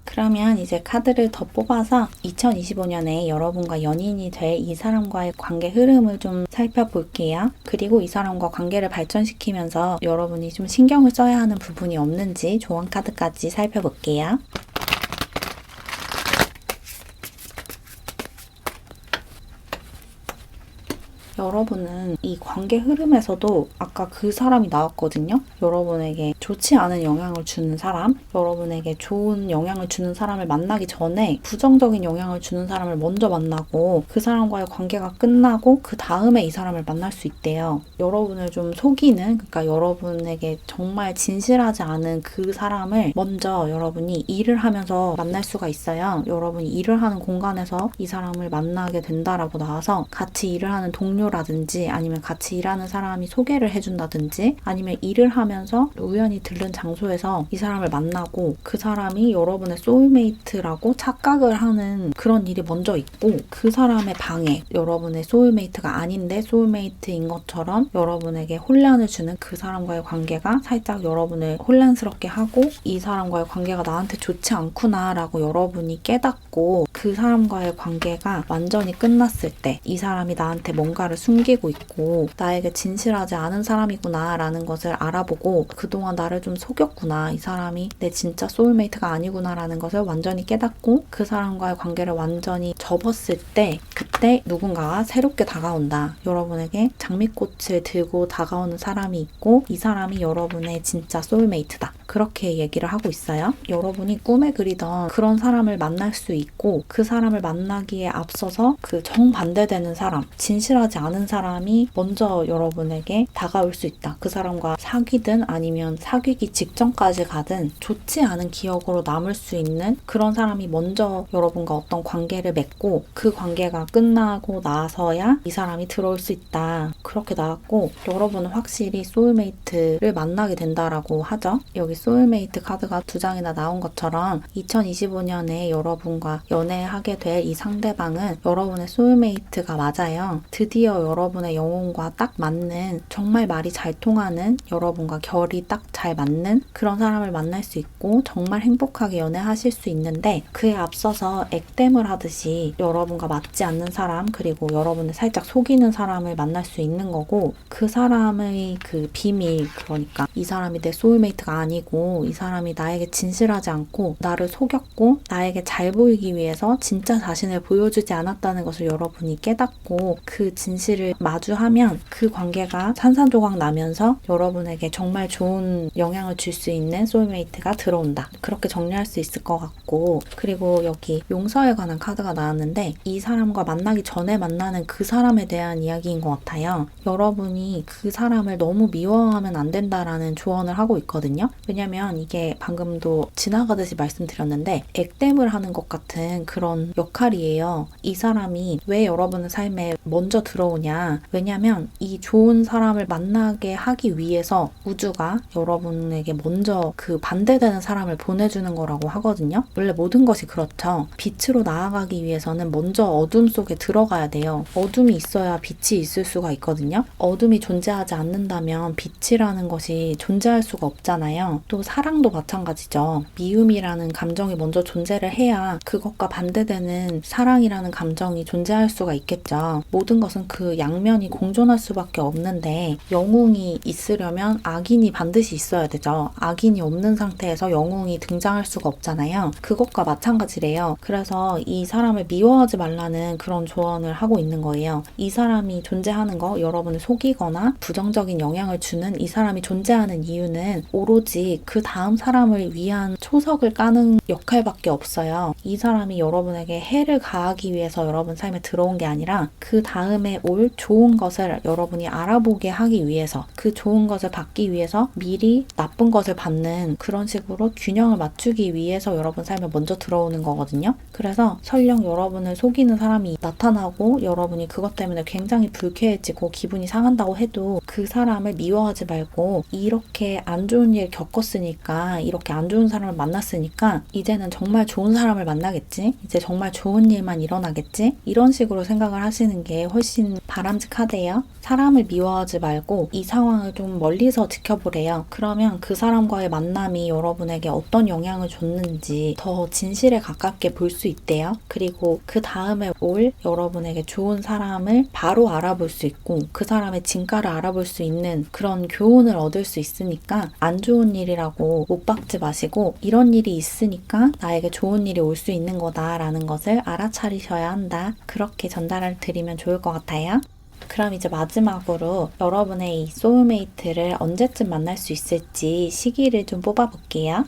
그러면 이제 카드를 더 뽑아서 2025년에 여러분과 연인이 될 이 사람과의 관계 흐름을 좀 살펴볼게요. 그리고 이 사람과 관계를 발전시키면서 여러분이 좀 신경을 써야 하는 부분이 없는지 조언 카드까지 살펴볼게요. 여러분은 이 관계 흐름에서도 아까 그 사람이 나왔거든요. 여러분에게 좋지 않은 영향을 주는 사람, 여러분에게 좋은 영향을 주는 사람을 만나기 전에 부정적인 영향을 주는 사람을 먼저 만나고 그 사람과의 관계가 끝나고 그 다음에 이 사람을 만날 수 있대요. 여러분을 좀 속이는, 그러니까 여러분에게 정말 진실하지 않은 그 사람을 먼저 여러분이 일을 하면서 만날 수가 있어요. 여러분이 일을 하는 공간에서 이 사람을 만나게 된다라고 나와서 같이 일을 하는 동료 라든지 아니면 같이 일하는 사람이 소개를 해준다든지 아니면 일을 하면서 우연히 들른 장소에서 이 사람을 만나고 그 사람이 여러분의 소울메이트라고 착각을 하는 그런 일이 먼저 있고, 그 사람의 방해, 여러분의 소울메이트가 아닌데 소울메이트인 것처럼 여러분에게 혼란을 주는 그 사람과의 관계가 살짝 여러분을 혼란스럽게 하고 이 사람과의 관계가 나한테 좋지 않구나 라고 여러분이 깨닫고 그 사람과의 관계가 완전히 끝났을 때 이 사람이 나한테 뭔가를 숨기고 있고 나에게 진실하지 않은 사람이구나 라는 것을 알아보고 그동안 나를 좀 속였구나, 이 사람이 내 진짜 소울메이트가 아니구나 라는 것을 완전히 깨닫고 그 사람과의 관계를 완전히 접었을 때 그때 누군가가 새롭게 다가온다. 여러분에게 장미꽃을 들고 다가오는 사람이 있고 이 사람이 여러분의 진짜 소울메이트다. 그렇게 얘기를 하고 있어요. 여러분이 꿈에 그리던 그런 사람을 만날 수 있고 그 사람을 만나기에 앞서서 그 정반대되는 사람, 진실하지 않은 사람이 먼저 여러분에게 다가올 수 있다. 그 사람과 사귀든 아니면 사귀기 직전까지 가든 좋지 않은 기억으로 남을 수 있는 그런 사람이 먼저 여러분과 어떤 관계를 맺고 그 관계가 끝나고 나서야 이 사람이 들어올 수 있다. 그렇게 나왔고, 여러분은 확실히 소울메이트를 만나게 된다라고 하죠. 여기 소울메이트 카드가 2장이나 나온 것처럼 2025년에 여러분과 연애하게 될 이 상대방은 여러분의 소울메이트가 맞아요. 드디어 여러분의 영혼과 딱 맞는, 정말 말이 잘 통하는, 여러분과 결이 딱 잘 맞는 그런 사람을 만날 수 있고 정말 행복하게 연애하실 수 있는데, 그에 앞서서 액땜을 하듯이 여러분과 맞지 않는 사람, 그리고 여러분을 살짝 속이는 사람을 만날 수 있는 거고, 그 사람의 그 비밀, 그러니까 이 사람이 내 소울메이트가 아니고 이 사람이 나에게 진실하지 않고 나를 속였고 나에게 잘 보이기 위해서 진짜 자신을 보여주지 않았다는 것을 여러분이 깨닫고 그 진실을 마주하면 그 관계가 산산조각 나면서 여러분에게 정말 좋은 영향을 줄 수 있는 소울메이트가 들어온다. 그렇게 정리할 수 있을 것 같고, 그리고 여기 용서에 관한 카드가 나왔는데 이 사람과 만나기 만나기 전에 만나는 그 사람에 대한 이야기인 것 같아요. 여러분이 그 사람을 너무 미워하면 안 된다라는 조언을 하고 있거든요. 왜냐면 이게 방금도 지나가듯이 말씀드렸는데 액땜을 하는 것 같은 그런 역할이에요. 이 사람이 왜 여러분의 삶에 먼저 들어오냐. 왜냐면 이 좋은 사람을 만나게 하기 위해서 우주가 여러분에게 먼저 그 반대되는 사람을 보내주는 거라고 하거든요. 원래 모든 것이 그렇죠. 빛으로 나아가기 위해서는 먼저 어둠 속에 들어가야 돼요. 어둠이 있어야 빛이 있을 수가 있거든요. 어둠이 존재하지 않는다면 빛이라는 것이 존재할 수가 없잖아요. 또 사랑도 마찬가지죠. 미움이라는 감정이 먼저 존재를 해야 그것과 반대되는 사랑이라는 감정이 존재할 수가 있겠죠. 모든 것은 그 양면이 공존할 수밖에 없는데 영웅이 있으려면 악인이 반드시 있어야 되죠. 악인이 없는 상태에서 영웅이 등장할 수가 없잖아요. 그것과 마찬가지래요. 그래서 이 사람을 미워하지 말라는 그런 조언을 하고 있는 거예요. 이 사람이 존재하는 거 여러분을 속이거나 부정적인 영향을 주는 이 사람이 존재하는 이유는 오로지 그 다음 사람을 위한 초석을 까는 역할밖에 없어요. 이 사람이 여러분에게 해를 가하기 위해서 여러분 삶에 들어온 게 아니라 그 다음에 올 좋은 것을 여러분이 알아보게 하기 위해서 그 좋은 것을 받기 위해서 미리 나쁜 것을 받는 그런 식으로 균형을 맞추기 위해서 여러분 삶에 먼저 들어오는 거거든요. 그래서 설령 여러분을 속이는 사람이 나타나고 여러분이 그것 때문에 굉장히 불쾌해지고 기분이 상한다고 해도 그 사람을 미워하지 말고 이렇게 안 좋은 일 겪었으니까 이렇게 안 좋은 사람을 만났으니까 이제는 정말 좋은 사람을 만나겠지? 이제 정말 좋은 일만 일어나겠지? 이런 식으로 생각을 하시는 게 훨씬 바람직하대요. 사람을 미워하지 말고 이 상황을 좀 멀리서 지켜보래요. 그러면 그 사람과의 만남이 여러분에게 어떤 영향을 줬는지 더 진실에 가깝게 볼 수 있대요. 그리고 그 다음에 올 여러분에게 좋은 사람을 바로 알아볼 수 있고 그 사람의 진가를 알아볼 수 있는 그런 교훈을 얻을 수 있으니까 안 좋은 일이라고 못 박지 마시고 이런 일이 있으니까 나에게 좋은 일이 올 수 있는 거다라는 것을 알아차리셔야 한다. 그렇게 전달을 드리면 좋을 것 같아요. 그럼 이제 마지막으로 여러분의 이 소울메이트를 언제쯤 만날 수 있을지 시기를 좀 뽑아볼게요.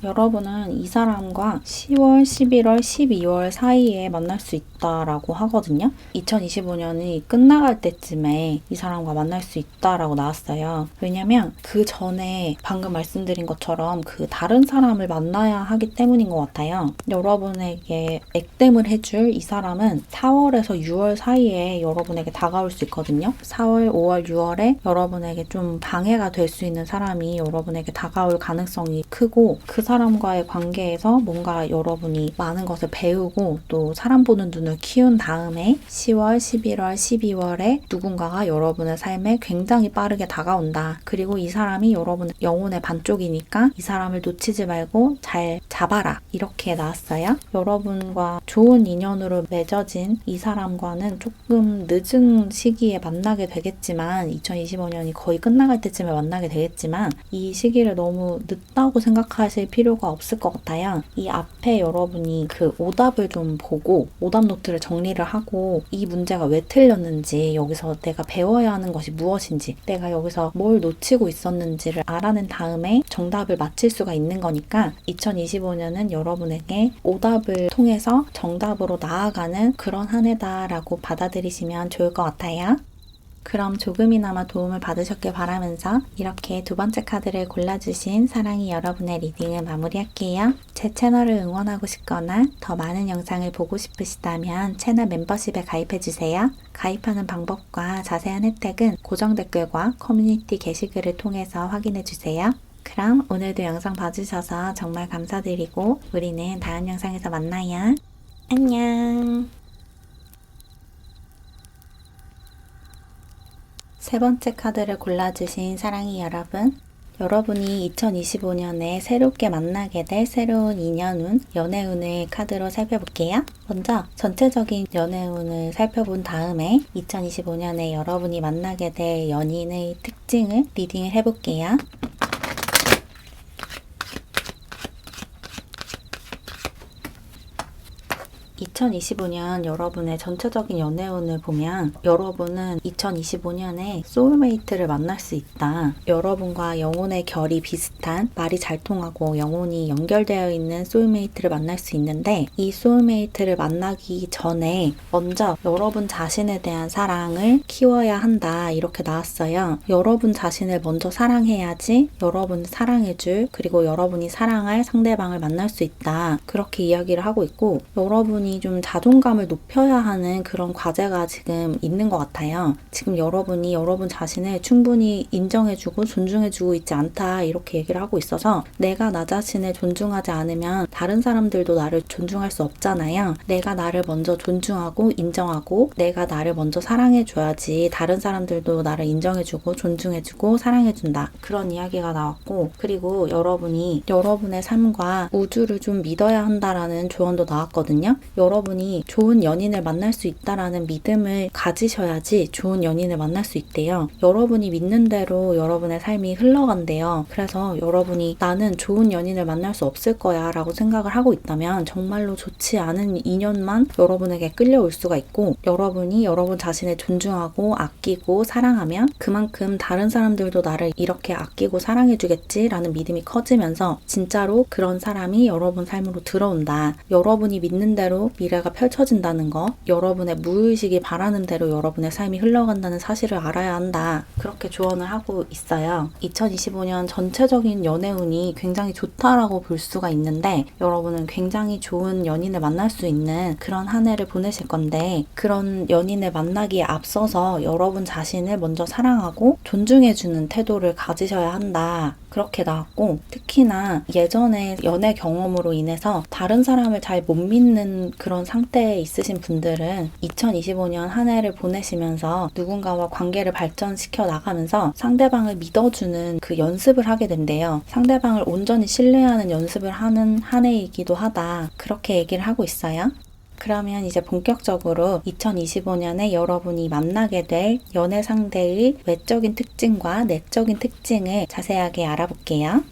여러분은 이 사람과 10월, 11월, 12월 사이에 만날 수 있다라고 하거든요. 2025년이 끝나갈 때쯤에 이 사람과 만날 수 있다라고 나왔어요. 왜냐면 그 전에 방금 말씀드린 것처럼 그 다른 사람을 만나야 하기 때문인 것 같아요. 여러분에게 액땜을 해줄 이 사람은 4월에서 6월 사이에 여러분에게 다가올 수 있거든요. 4월, 5월, 6월에 여러분에게 좀 방해가 될 수 있는 사람이 여러분에게 다가올 가능성이 크고 그 사람과의 관계에서 뭔가 여러분이 많은 것을 배우고 또 사람 보는 눈을 키운 다음에 10월, 11월, 12월에 누군가가 여러분의 삶에 굉장히 빠르게 다가온다. 그리고 이 사람이 여러분의 영혼의 반쪽이니까 이 사람을 놓치지 말고 잘 잡아라. 이렇게 나왔어요. 여러분과 좋은 인연으로 맺어진 이 사람과는 조금 늦은 시기에 만나게 되겠지만 2025년이 거의 끝나갈 때쯤에 만나게 되겠지만 이 시기를 너무 늦다고 생각하실 필요가 없을 것 같아요. 이 앞에 여러분이 그 오답을 좀 보고 오답 노트를 정리를 하고 이 문제가 왜 틀렸는지 여기서 내가 배워야 하는 것이 무엇인지 내가 여기서 뭘 놓치고 있었는지를 알아낸 다음에 정답을 맞힐 수가 있는 거니까 2025년은 여러분에게 오답을 통해서 정답으로 나아가는 그런 한 해다라고 받아들이시면 좋을 것 같아요. 그럼 조금이나마 도움을 받으셨길 바라면서 이렇게 두 번째 카드를 골라주신 사랑이 여러분의 리딩을 마무리할게요. 제 채널을 응원하고 싶거나 더 많은 영상을 보고 싶으시다면 채널 멤버십에 가입해주세요. 가입하는 방법과 자세한 혜택은 고정 댓글과 커뮤니티 게시글을 통해서 확인해주세요. 그럼 오늘도 영상 봐주셔서 정말 감사드리고 우리는 다음 영상에서 만나요. 안녕. 세 번째 카드를 골라주신 사랑이 여러분, 여러분이 2025년에 새롭게 만나게 될 새로운 인연운, 연애운을 카드로 살펴볼게요. 먼저 전체적인 연애운을 살펴본 다음에 2025년에 여러분이 만나게 될 연인의 특징을 리딩을 해볼게요. 2025년 여러분의 전체적인 연애운을 보면 여러분은 2025년에 소울메이트를 만날 수 있다. 여러분과 영혼의 결이 비슷한, 말이 잘 통하고 영혼이 연결되어 있는 소울메이트를 만날 수 있는데, 이 소울메이트를 만나기 전에 먼저 여러분 자신에 대한 사랑을 키워야 한다, 이렇게 나왔어요. 여러분 자신을 먼저 사랑해야지 여러분을 사랑해줄, 그리고 여러분이 사랑할 상대방을 만날 수 있다, 그렇게 이야기를 하고 있고, 여러분이 좀 자존감을 높여야 하는 그런 과제가 지금 있는 것 같아요. 지금 여러분이 여러분 자신을 충분히 인정해주고 존중해주고 있지 않다, 이렇게 얘기를 하고 있어서, 내가 나 자신을 존중하지 않으면 다른 사람들도 나를 존중할 수 없잖아요. 내가 나를 먼저 존중하고 인정하고 내가 나를 먼저 사랑해줘야지 다른 사람들도 나를 인정해주고 존중해주고 사랑해준다, 그런 이야기가 나왔고, 그리고 여러분이 여러분의 삶과 우주를 좀 믿어야 한다라는 조언도 나왔거든요. 여러분이 좋은 연인을 만날 수 있다라는 믿음을 가지셔야지 좋은 연인을 만날 수 있대요. 여러분이 믿는 대로 여러분의 삶이 흘러간대요. 그래서 여러분이 나는 좋은 연인을 만날 수 없을 거야 라고 생각을 하고 있다면 정말로 좋지 않은 인연만 여러분에게 끌려올 수가 있고, 여러분이 여러분 자신을 존중하고 아끼고 사랑하면 그만큼 다른 사람들도 나를 이렇게 아끼고 사랑해주겠지라는 믿음이 커지면서 진짜로 그런 사람이 여러분 삶으로 들어온다. 여러분이 믿는 대로 미래가 펼쳐진다는 거, 여러분의 무의식이 바라는 대로 여러분의 삶이 흘러간다는 사실을 알아야 한다, 그렇게 조언을 하고 있어요. 2025년 전체적인 연애운이 굉장히 좋다라고 볼 수가 있는데, 여러분은 굉장히 좋은 연인을 만날 수 있는 그런 한 해를 보내실 건데, 그런 연인을 만나기에 앞서서 여러분 자신을 먼저 사랑하고 존중해주는 태도를 가지셔야 한다, 그렇게 나왔고, 특히나 예전에 연애 경험으로 인해서 다른 사람을 잘 못 믿는 그런 상태에 있으신 분들은 2025년 한 해를 보내시면서 누군가와 관계를 발전시켜 나가면서 상대방을 믿어주는 그 연습을 하게 된대요. 상대방을 온전히 신뢰하는 연습을 하는 한 해이기도 하다, 그렇게 얘기를 하고 있어요. 그러면 이제 본격적으로 2025년에 여러분이 만나게 될 연애 상대의 외적인 특징과 내적인 특징을 자세하게 알아볼게요.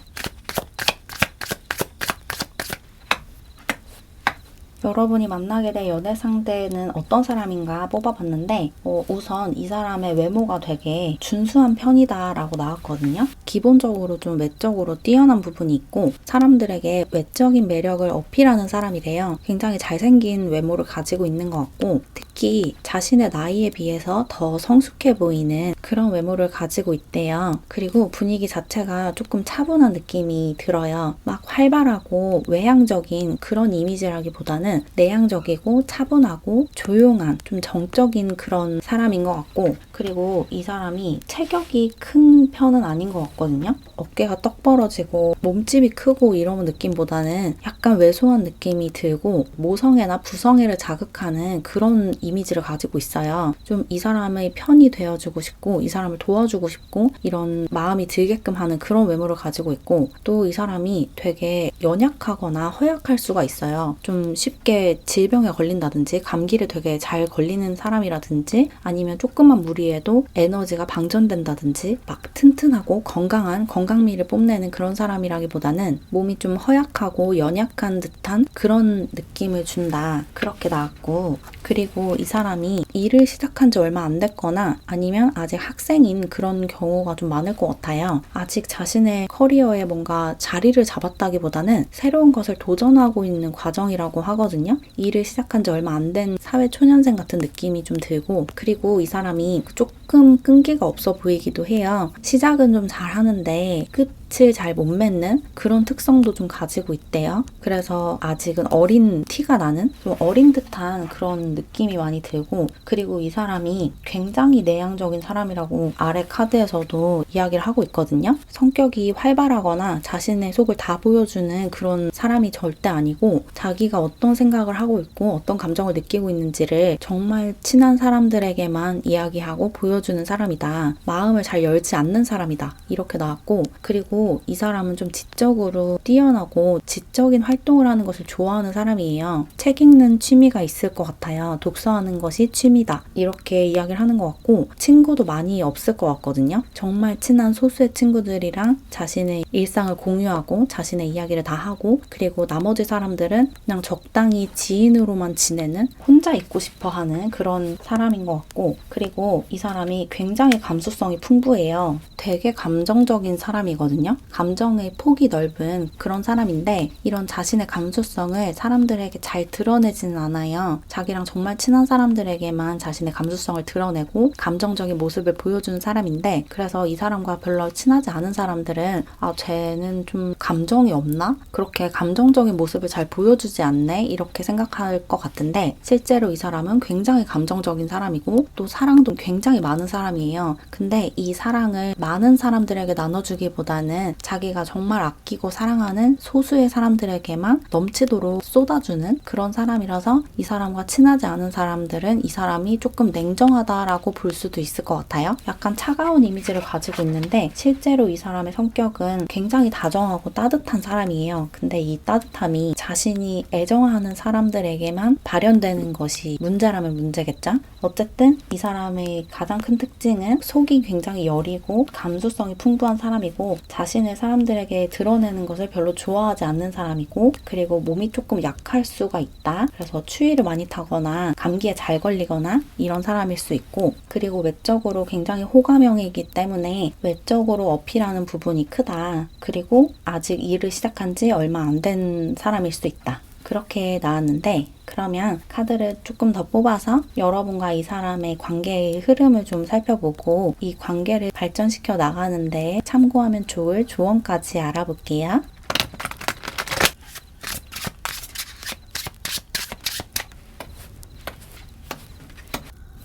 여러분이 만나게 될 연애 상대는 어떤 사람인가 뽑아봤는데, 우선 이 사람의 외모가 되게 준수한 편이다 라고 나왔거든요. 기본적으로 좀 외적으로 뛰어난 부분이 있고 사람들에게 외적인 매력을 어필하는 사람이래요. 굉장히 잘생긴 외모를 가지고 있는 것 같고, 특히 자신의 나이에 비해서 더 성숙해 보이는 그런 외모를 가지고 있대요. 그리고 분위기 자체가 조금 차분한 느낌이 들어요. 막 활발하고 외향적인 그런 이미지라기보다는 내향적이고 차분하고 조용한 좀 정적인 그런 사람인 것 같고, 그리고 이 사람이 체격이 큰 편은 아닌 것 같거든요. 어깨가 떡 벌어지고 몸집이 크고 이런 느낌보다는 약간 왜소한 느낌이 들고 모성애나 부성애를 자극하는 그런 이미지를 가지고 있어요. 좀 이 사람의 편이 되어주고 싶고 이 사람을 도와주고 싶고 이런 마음이 들게끔 하는 그런 외모를 가지고 있고, 또 이 사람이 되게 연약하거나 허약할 수가 있어요. 좀 쉽게 질병에 걸린다든지 감기를 되게 잘 걸리는 사람이라든지, 아니면 조금만 무리해도 에너지가 방전된다든지, 막 튼튼하고 건강한 건강미를 뽐내는 그런 사람이라기보다는 몸이 좀 허약하고 연약한 듯한 그런 느낌을 준다, 그렇게 나왔고, 그리고 이 사람이 일을 시작한 지 얼마 안 됐거나 아니면 아직 학생인 그런 경우가 좀 많을 것 같아요. 아직 자신의 커리어에 뭔가 자리를 잡았다기보다는 새로운 것을 도전하고 있는 과정이라고 하거든요. 일을 시작한 지 얼마 안 된 사회초년생 같은 느낌이 좀 들고, 그리고 이 사람이 조금 끈기가 없어 보이기도 해요. 시작은 좀 잘하는데 끝을 잘 못 맺는 그런 특성도 좀 가지고 있대요. 그래서 아직은 어린 티가 나는, 좀 어린 듯한 그런 느낌이 많이 들고, 그리고 이 사람이 굉장히 내향적인 사람이라고 아래 카드에서도 이야기를 하고 있거든요. 성격이 활발하거나 자신의 속을 다 보여주는 그런 사람이 절대 아니고, 자기가 어떤 생각을 하고 있고 어떤 감정을 느끼고 있는지를 정말 친한 사람들에게만 이야기하고 보여주는 사람이다. 마음을 잘 열지 않는 사람이다, 이렇게 나왔고, 그리고 그리고 이 사람은 좀 지적으로 뛰어나고 지적인 활동을 하는 것을 좋아하는 사람이에요. 책 읽는 취미가 있을 것 같아요. 독서하는 것이 취미다. 이렇게 이야기를 하는 것 같고 친구도 많이 없을 것 같거든요. 정말 친한 소수의 친구들이랑 자신의 일상을 공유하고 자신의 이야기를 다 하고 그리고 나머지 사람들은 그냥 적당히 지인으로만 지내는 혼자 있고 싶어 하는 그런 사람인 것 같고 그리고 이 사람이 굉장히 감수성이 풍부해요. 되게 감정적인 사람이거든요. 감정의 폭이 넓은 그런 사람인데 이런 자신의 감수성을 사람들에게 잘 드러내지는 않아요. 자기랑 정말 친한 사람들에게만 자신의 감수성을 드러내고 감정적인 모습을 보여주는 사람인데 그래서 이 사람과 별로 친하지 않은 사람들은 쟤는 좀 감정이 없나? 그렇게 감정적인 모습을 잘 보여주지 않네? 이렇게 생각할 것 같은데 실제로 이 사람은 굉장히 감정적인 사람이고 또 사랑도 굉장히 많은 사람이에요. 근데 이 사랑을 많은 사람들에게 나눠주기보다는 자기가 정말 아끼고 사랑하는 소수의 사람들에게만 넘치도록 쏟아주는 그런 사람이라서 이 사람과 친하지 않은 사람들은 이 사람이 조금 냉정하다라고 볼 수도 있을 것 같아요. 약간 차가운 이미지를 가지고 있는데 실제로 이 사람의 성격은 굉장히 다정하고 따뜻한 사람이에요. 근데 이 따뜻함이 자신이 애정하는 사람들에게만 발현되는 것이 문제라면 문제겠죠? 어쨌든 이 사람의 가장 큰 특징은 속이 굉장히 여리고 감수성이 풍부한 사람이고 자신을 사람들에게 드러내는 것을 별로 좋아하지 않는 사람이고 그리고 몸이 조금 약할 수가 있다. 그래서 추위를 많이 타거나 감기에 잘 걸리거나 이런 사람일 수 있고 그리고 외적으로 굉장히 호감형이기 때문에 외적으로 어필하는 부분이 크다. 그리고 아직 일을 시작한 지 얼마 안 된 사람일 수 있다. 그렇게 나왔는데 그러면 카드를 조금 더 뽑아서 여러분과 이 사람의 관계의 흐름을 좀 살펴보고 이 관계를 발전시켜 나가는데 참고하면 좋을 조언까지 알아볼게요.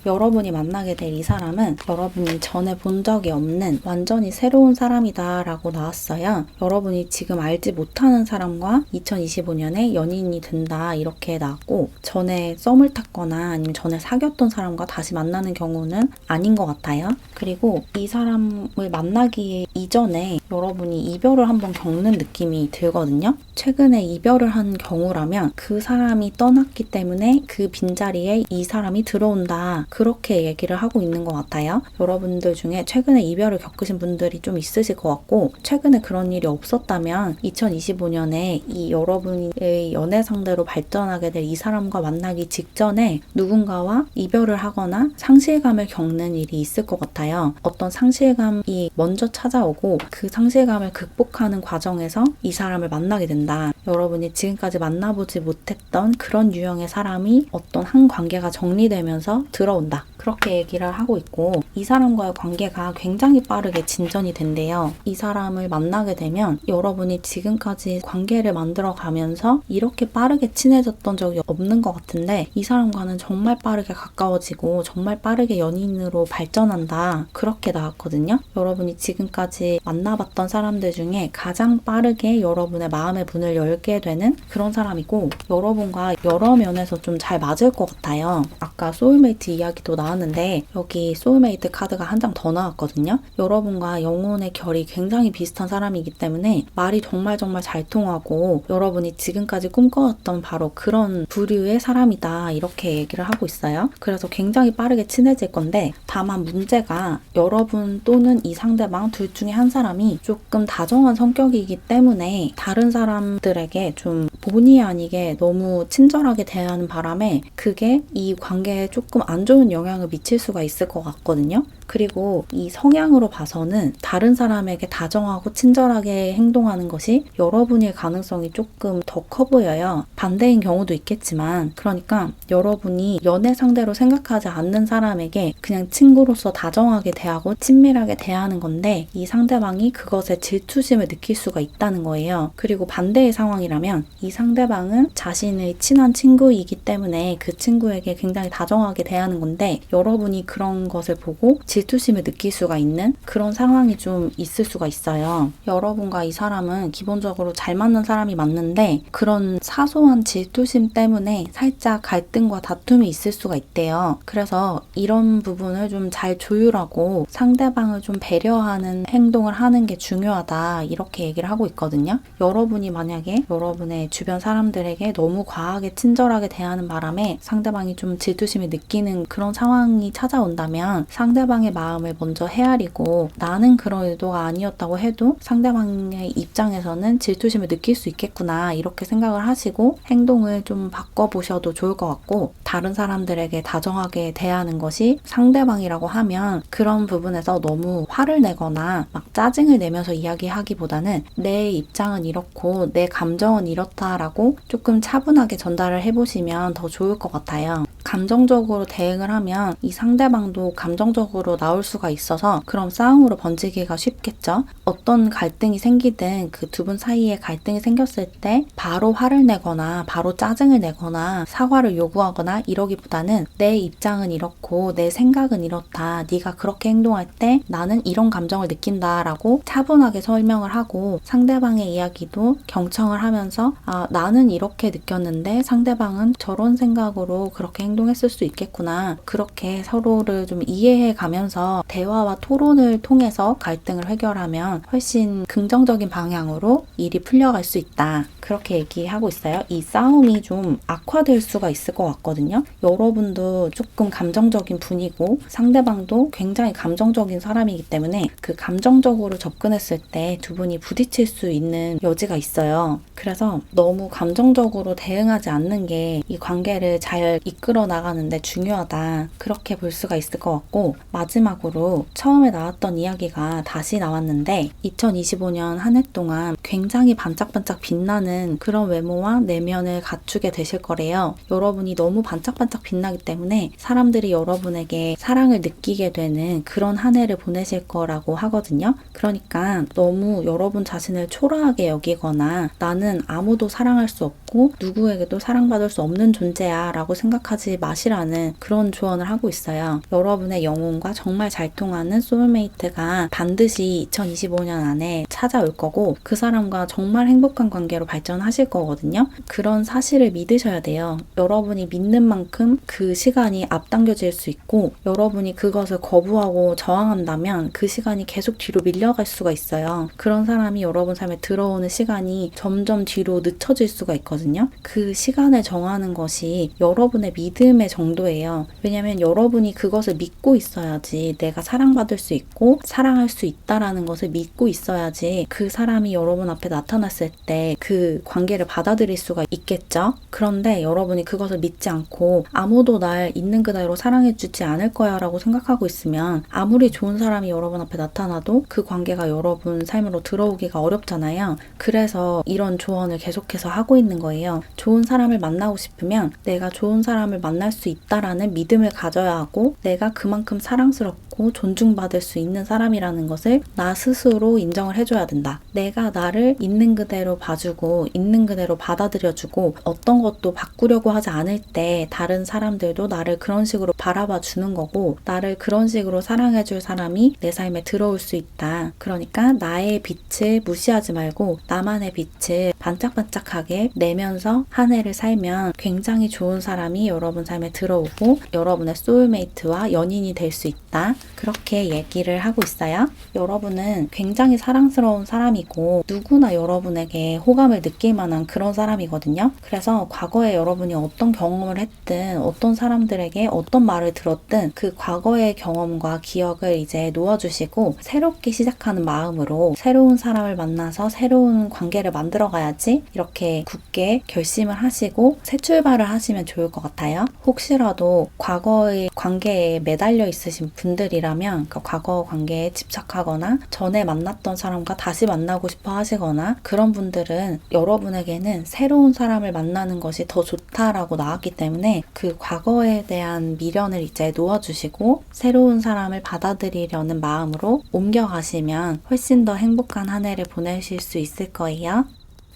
여러분이 만나게 될 이 사람은 여러분이 전에 본 적이 없는 완전히 새로운 사람이다 라고 나왔어요. 여러분이 지금 알지 못하는 사람과 2025년에 연인이 된다 이렇게 나왔고 전에 썸을 탔거나 아니면 전에 사귀었던 사람과 다시 만나는 경우는 아닌 것 같아요. 그리고 이 사람을 만나기 이전에 여러분이 이별을 한번 겪는 느낌이 들거든요. 최근에 이별을 한 경우라면 그 사람이 떠났기 때문에 그 빈자리에 이 사람이 들어온다. 그렇게 얘기를 하고 있는 것 같아요. 여러분들 중에 최근에 이별을 겪으신 분들이 좀 있으실 것 같고 최근에 그런 일이 없었다면 2025년에 이 여러분의 연애 상대로 발전하게 될 이 사람과 만나기 직전에 누군가와 이별을 하거나 상실감을 겪는 일이 있을 것 같아요. 어떤 상실감이 먼저 찾아오고 그 상실감을 극복하는 과정에서 이 사람을 만나게 된다. 여러분이 지금까지 만나보지 못했던 그런 유형의 사람이 어떤 한 관계가 정리되면서 들어온다. 그렇게 얘기를 하고 있고 이 사람과의 관계가 굉장히 빠르게 진전이 된대요. 이 사람을 만나게 되면 여러분이 지금까지 관계를 만들어 가면서 이렇게 빠르게 친해졌던 적이 없는 것 같은데 이 사람과는 정말 빠르게 가까워지고 정말 빠르게 연인으로 발전한다. 그렇게 나왔거든요. 여러분이 지금까지 만나봤던 사람들 중에 가장 빠르게 여러분의 마음의 문을 열게 되는 그런 사람이고 여러분과 여러 면에서 좀 잘 맞을 것 같아요. 아까 소울메이트 이야기도 나왔는데 여기 소울메이트 카드가 한 장 더 나왔거든요. 여러분과 영혼의 결이 굉장히 비슷한 사람이기 때문에 말이 정말 잘 통하고 여러분이 지금까지 꿈꿔왔던 바로 그런 부류의 사람이다 이렇게 얘기를 하고 있어요. 그래서 굉장히 빠르게 친해질 건데 다만 문제가 여러분 또는 이 상대방 둘 중에 한 사람이 조금 다정한 성격이기 때문에 다른 사람들에게 좀 본의 아니게 너무 친절하게 대하는 바람에 그게 이 관계에 조금 안 좋은 영향을 미칠 수가 있을 것 같거든요. 그리고 이 성향으로 봐서는 다른 사람에게 다정하고 친절하게 행동하는 것이 여러분일 가능성이 조금 더 커 보여요. 반대인 경우도 있겠지만 그러니까 여러분이 연애 상대로 생각하지 않는 사람에게 그냥 친구로서 다정하게 대하고 친밀하게 대하는 건데 이 상대방이 그것에 질투심을 느낄 수가 있다는 거예요. 그리고 반대의 상황이라면 이 상대방은 자신의 친한 친구이기 때문에 그 친구에게 굉장히 다정하게 대하는 건데 여러분이 그런 것을 보고 질투심을 느낄 수가 있는 그런 상황이 좀 있을 수가 있어요. 여러분과 이 사람은 기본적으로 잘 맞는 사람이 맞는데 그런 사소한 질투심 때문에 살짝 갈등과 다툼이 있을 수가 있대요. 그래서 이런 부분을 좀 잘 조율하고 상대방을 좀 배려하는 행동을 하는 게 중요하다, 이렇게 얘기를 하고 있거든요. 여러분이 만약에 여러분의 주변 사람들에게 너무 과하게 친절하게 대하는 바람에 상대방이 좀 질투심을 느끼는 그런 상황이 찾아온다면 상대방의 마음을 먼저 헤아리고, 나는 그런 의도가 아니었다고 해도 상대방의 입장에서는 질투심을 느낄 수 있겠구나, 이렇게 생각을 하시고 행동을 좀 바꿔보셔도 좋을 것 같고, 다른 사람들에게 다정하게 대하는 것이 상대방이라고 하면 그런 부분에서 너무 화를 내거나 막 짜증을 내면서 이야기하기보다는 내 입장은 이렇고 내 감정은 이렇다라고 조금 차분하게 전달을 해보시면 더 좋을 것 같아요. 감정적으로 대응을 하면 이 상대방도 감정적으로 나올 수가 있어서 그럼 싸움으로 번지기가 쉽겠죠. 어떤 갈등이 생기든 그 두 분 사이에 갈등이 생겼을 때 바로 화를 내거나 바로 짜증을 내거나 사과를 요구하거나 이러기보다는 내 입장은 이렇고 내 생각은 이렇다, 네가 그렇게 행동할 때 나는 이런 감정을 느낀다라고 차분하게 설명을 하고, 상대방의 이야기도 경청을 하면서 나는 이렇게 느꼈는데 상대방은 저런 생각으로 그렇게 행동했을 수 있겠구나, 그렇게 서로를 좀 이해해 가면서 대화와 토론을 통해서 갈등을 해결하면 훨씬 긍정적인 방향으로 일이 풀려갈 수 있다, 그렇게 얘기하고 있어요. 이 싸움이 좀 악화될 수가 있을 것 같거든요. 여러분도 조금 감정적인 분이고 상대방도 굉장히 감정적인 사람이기 때문에 그 감정적으로 접근했을 때 두 분이 부딪힐 수 있는 여지가 있어요. 그래서 너무 감정적으로 대응하지 않는 게 이 관계를 잘 이끌어 나가는데 중요하다, 그렇게 볼 수가 있을 것 같고, 마지막으로 처음에 나왔던 이야기가 다시 나왔는데 2025년 한 해 동안 굉장히 반짝반짝 빛나는 그런 외모와 내면을 갖추게 되실 거래요. 여러분이 너무 반짝반짝 빛나기 때문에 사람들이 여러분에게 사랑을 느끼게 되는 그런 한 해를 보내실 거라고 하거든요. 그러니까 너무 여러분 자신을 초라하게 여기거나 나는 아무도 사랑할 수 없고 누구에게도 사랑받을 수 없는 존재야 라고 생각하지 마시라는 그런 조언을 하고 있어요. 여러분의 영혼과 정말 잘 통하는 소울메이트가 반드시 2025년 안에 찾아올 거고 그 사람과 정말 행복한 관계로 발전하실 거거든요. 그런 사실을 믿으셔야 돼요. 여러분이 믿는 만큼 그 시간이 앞당겨질 수 있고, 여러분이 그것을 거부하고 저항한다면 그 시간이 계속 뒤로 밀려갈 수가 있어요. 그런 사람이 여러분 삶에 들어오는 시간이 점점 뒤로 늦춰질 수가 있거든요. 그 시간을 정하는 것이 여러분의 믿음의 정도예요. 왜냐하면 여러분이 그것을 믿고 있어야지, 내가 사랑받을 수 있고 사랑할 수 있다라는 것을 믿고 있어야지 그 사람이 여러분 앞에 나타났을 때 그 관계를 받아들일 수가 있겠죠. 그런데 여러분이 그것을 믿지 않고 아무도 날 있는 그대로 사랑해주지 않을 거야 라고 생각하고 있으면 아무리 좋은 사람이 여러분 앞에 나타나도 그 관계가 여러분 삶으로 들어오기가 어렵잖아요. 그래서 이런 조언을 계속해서 하고 있는 거예요. 좋은 사람을 만나고 싶으면 내가 좋은 사람을 만날 수 있다라는 믿음을 가져야 하고, 내가 그만큼 사랑스럽고 존중받을 수 있는 사람이라는 것을 나 스스로 인정을 해줘야 된다. 내가 나를 있는 그대로 봐주고 있는 그대로 받아들여주고 어떤 것도 바꾸려고 하지 않을 때 다른 사람들도 나를 그런 식으로 바라봐 주는 거고, 나를 그런 식으로 사랑해줄 사람이 내 삶에 들어올 수 있다. 그러니까 나의 빛을 무시하지 말고 나만의 빛을 반짝반짝하게 내면서 한 해를 살면 굉장히 좋은 사람이 여러분 삶에 들어오고 여러분의 소울메이트와 연인이 될 수 있다, 그렇게 얘기를 하고 있어요. 여러분은 굉장히 사랑스러운 사람이고 누구나 여러분에게 호감을 느낄 만한 그런 사람이거든요. 그래서 과거에 여러분이 어떤 경험을 했든 어떤 사람들에게 어떤 말을 들었든 그 과거의 경험과 기억을 이제 놓아주시고 새롭게 시작하는 마음으로 새로운 사람을 만나서 새로운 관계를 만들어 가야지, 이렇게 굳게 결심을 하시고 새 출발을 하시면 좋을 것 같아요. 혹시라도 과거의 관계에 매달려 있으신 분들이라면, 그러니까 과거 관계에 집착하거나 전에 만났던 사람과 다시 만나고 싶어 하시거나 그런 분들은 여러분에게는 새로운 사람을 만나는 것이 더 좋다라고 나왔기 때문에 그 과거에 대한 미련을 이제 놓아주시고 새로운 사람을 받아들이려는 마음으로 옮겨가시면 훨씬 더 행복한 한 해를 보내실 수 있을 거예요.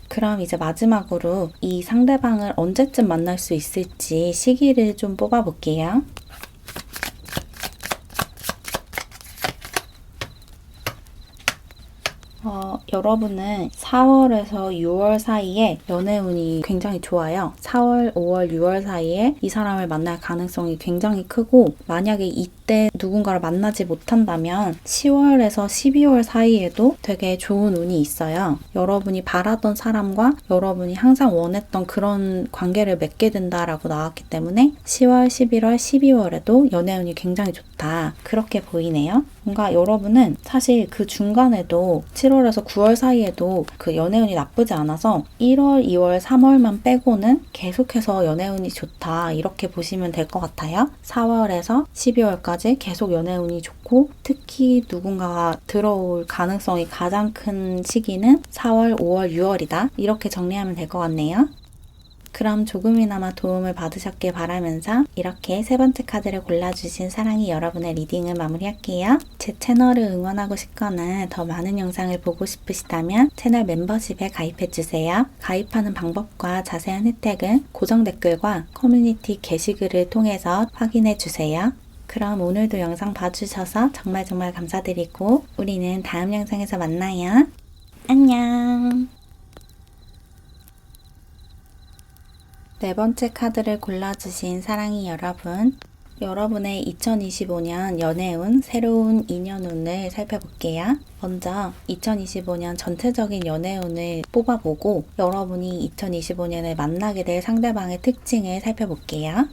그럼 이제 마지막으로 이 상대방을 언제쯤 만날 수 있을지 시기를 좀 뽑아볼게요. 여러분은 4월에서 6월 사이에 연애운이 굉장히 좋아요. 4월, 5월, 6월 사이에 이 사람을 만날 가능성이 굉장히 크고, 만약에 이때 누군가를 만나지 못한다면 10월에서 12월 사이에도 되게 좋은 운이 있어요. 여러분이 바라던 사람과 여러분이 항상 원했던 그런 관계를 맺게 된다라고 나왔기 때문에 10월, 11월, 12월에도 연애운이 굉장히 좋다. 그렇게 보이네요. 뭔가 여러분은 사실 그 중간에도 7월에서 9월 사이에도 그 연애운이 나쁘지 않아서 1월, 2월, 3월만 빼고는 계속해서 연애운이 좋다. 이렇게 보시면 될 것 같아요. 4월에서 12월까지 계속 연애운이 좋고, 특히 누군가가 들어올 가능성이 가장 큰 시기는 4월, 5월, 6월이다. 이렇게 정리하면 될 것 같네요. 그럼 조금이나마 도움을 받으셨길 바라면서 이렇게 세 번째 카드를 골라주신 사랑이 여러분의 리딩을 마무리할게요. 제 채널을 응원하고 싶거나 더 많은 영상을 보고 싶으시다면 채널 멤버십에 가입해주세요. 가입하는 방법과 자세한 혜택은 고정 댓글과 커뮤니티 게시글을 통해서 확인해주세요. 그럼 오늘도 영상 봐주셔서 정말 감사드리고 우리는 다음 영상에서 만나요. 안녕. 네 번째 카드를 골라주신 사랑이 여러분, 여러분의 2025년 연애운, 새로운 인연운을 살펴볼게요. 먼저 2025년 전체적인 연애운을 뽑아보고 여러분이 2025년에 만나게 될 상대방의 특징을 살펴볼게요.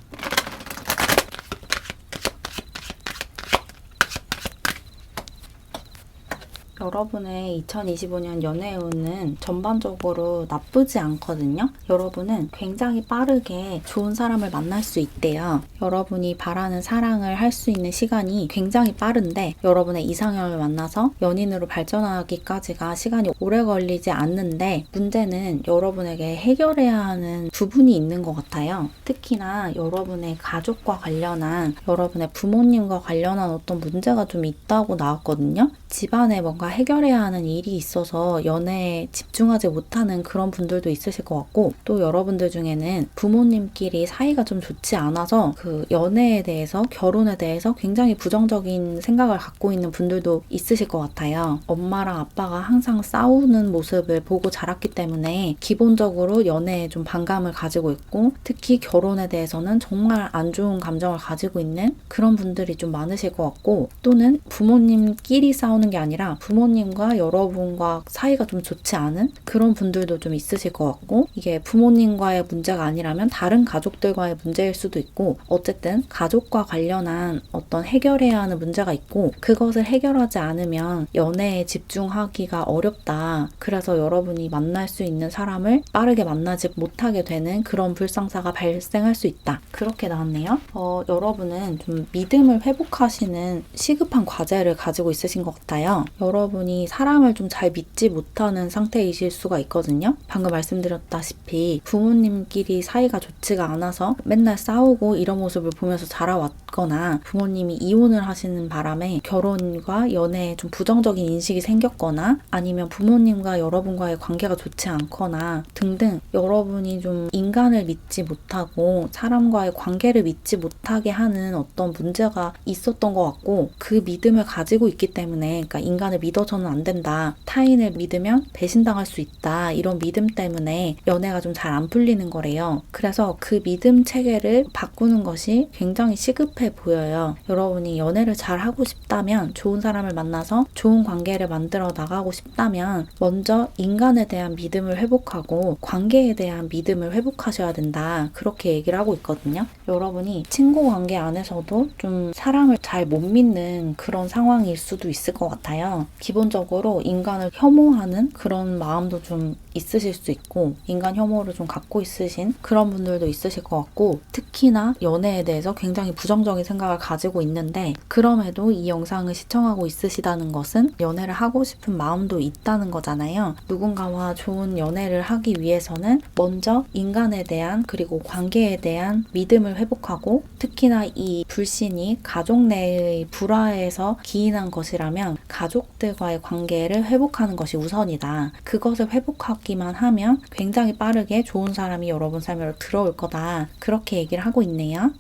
여러분의 2025년 연애운은 전반적으로 나쁘지 않거든요. 여러분은 굉장히 빠르게 좋은 사람을 만날 수 있대요. 여러분이 바라는 사랑을 할 수 있는 시간이 굉장히 빠른데 여러분의 이상형을 만나서 연인으로 발전하기까지가 시간이 오래 걸리지 않는데, 문제는 여러분에게 해결해야 하는 부분이 있는 것 같아요. 특히나 여러분의 가족과 관련한, 여러분의 부모님과 관련한 어떤 문제가 좀 있다고 나왔거든요. 집안에 뭔가 해결해야 하는 일이 있어서 연애에 집중하지 못하는 그런 분들도 있으실 것 같고, 또 여러분들 중에는 부모님끼리 사이가 좀 좋지 않아서 그 연애에 대해서, 결혼에 대해서 굉장히 부정적인 생각을 갖고 있는 분들도 있으실 것 같아요. 엄마랑 아빠가 항상 싸우는 모습을 보고 자랐기 때문에 기본적으로 연애에 좀 반감을 가지고 있고, 특히 결혼에 대해서는 정말 안 좋은 감정을 가지고 있는 그런 분들이 좀 많으실 것 같고, 또는 부모님끼리 싸우는 게 아니라 부모님과 여러분과 사이가 좀 좋지 않은 그런 분들도 좀 있으실 것 같고, 이게 부모님과의 문제가 아니라면 다른 가족들과의 문제일 수도 있고, 어쨌든 가족과 관련한 어떤 해결해야 하는 문제가 있고, 그것을 해결하지 않으면 연애에 집중하기가 어렵다. 그래서 여러분이 만날 수 있는 사람을 빠르게 만나지 못하게 되는 그런 불상사가 발생할 수 있다. 그렇게 나왔네요. 여러분은 좀 믿음을 회복하시는 시급한 과제를 가지고 있으신 것 같아요. 여러분이 사람을 좀 잘 믿지 못하는 상태이실 수가 있거든요. 방금 말씀드렸다시피 부모님끼리 사이가 좋지가 않아서 맨날 싸우고 이런 모습을 보면서 자라왔거나, 부모님이 이혼을 하시는 바람에 결혼과 연애에 좀 부정적인 인식이 생겼거나, 아니면 부모님과 여러분과의 관계가 좋지 않거나 등등, 여러분이 좀 인간을 믿지 못하고 사람과의 관계를 믿지 못하게 하는 어떤 문제가 있었던 것 같고, 그 믿음을 가지고 있기 때문에, 그러니까 인간을 믿어서는 안 된다, 타인을 믿으면 배신당할 수 있다, 이런 믿음 때문에 연애가 좀 잘 안 풀리는 거래요. 그래서 그 믿음 체계를 바꾸는 것이 굉장히 시급해 보여요. 여러분이 연애를 잘 하고 싶다면, 좋은 사람을 만나서 좋은 관계를 만들어 나가고 싶다면 먼저 인간에 대한 믿음을 회복하고 관계에 대한 믿음을 회복하셔야 된다. 그렇게 얘기를 하고 있거든요. 여러분이 친구 관계 안에서도 좀 사람을 잘 못 믿는 그런 상황일 수도 있을 것 같아요. 기본적으로 인간을 혐오하는 그런 마음도 좀 있으실 수 있고, 인간 혐오를 좀 갖고 있으신 그런 분들도 있으실 것 같고, 특히나 연애에 대해서 굉장히 부정적인 생각을 가지고 있는데, 그럼에도 이 영상을 시청하고 있으시다는 것은 연애를 하고 싶은 마음도 있다는 거잖아요. 누군가와 좋은 연애를 하기 위해서는 먼저 인간에 대한, 그리고 관계에 대한 믿음을 회복하고, 특히나 이 불신이 가족 내의 불화에서 기인한 것이라면 가족들과의 관계를 회복하는 것이 우선이다. 그것을 회복하기만 하면 굉장히 빠르게 좋은 사람이 여러분 삶으로 들어올 거다. 그렇게 얘기를 하고 있네요.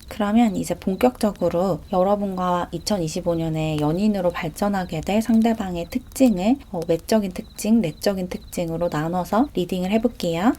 그러면 이제 본격적으로 여러분과 2025년에 연인으로 발전하게 될 상대방의 특징을 외적인 특징, 내적인 특징으로 나눠서 리딩을 해볼게요.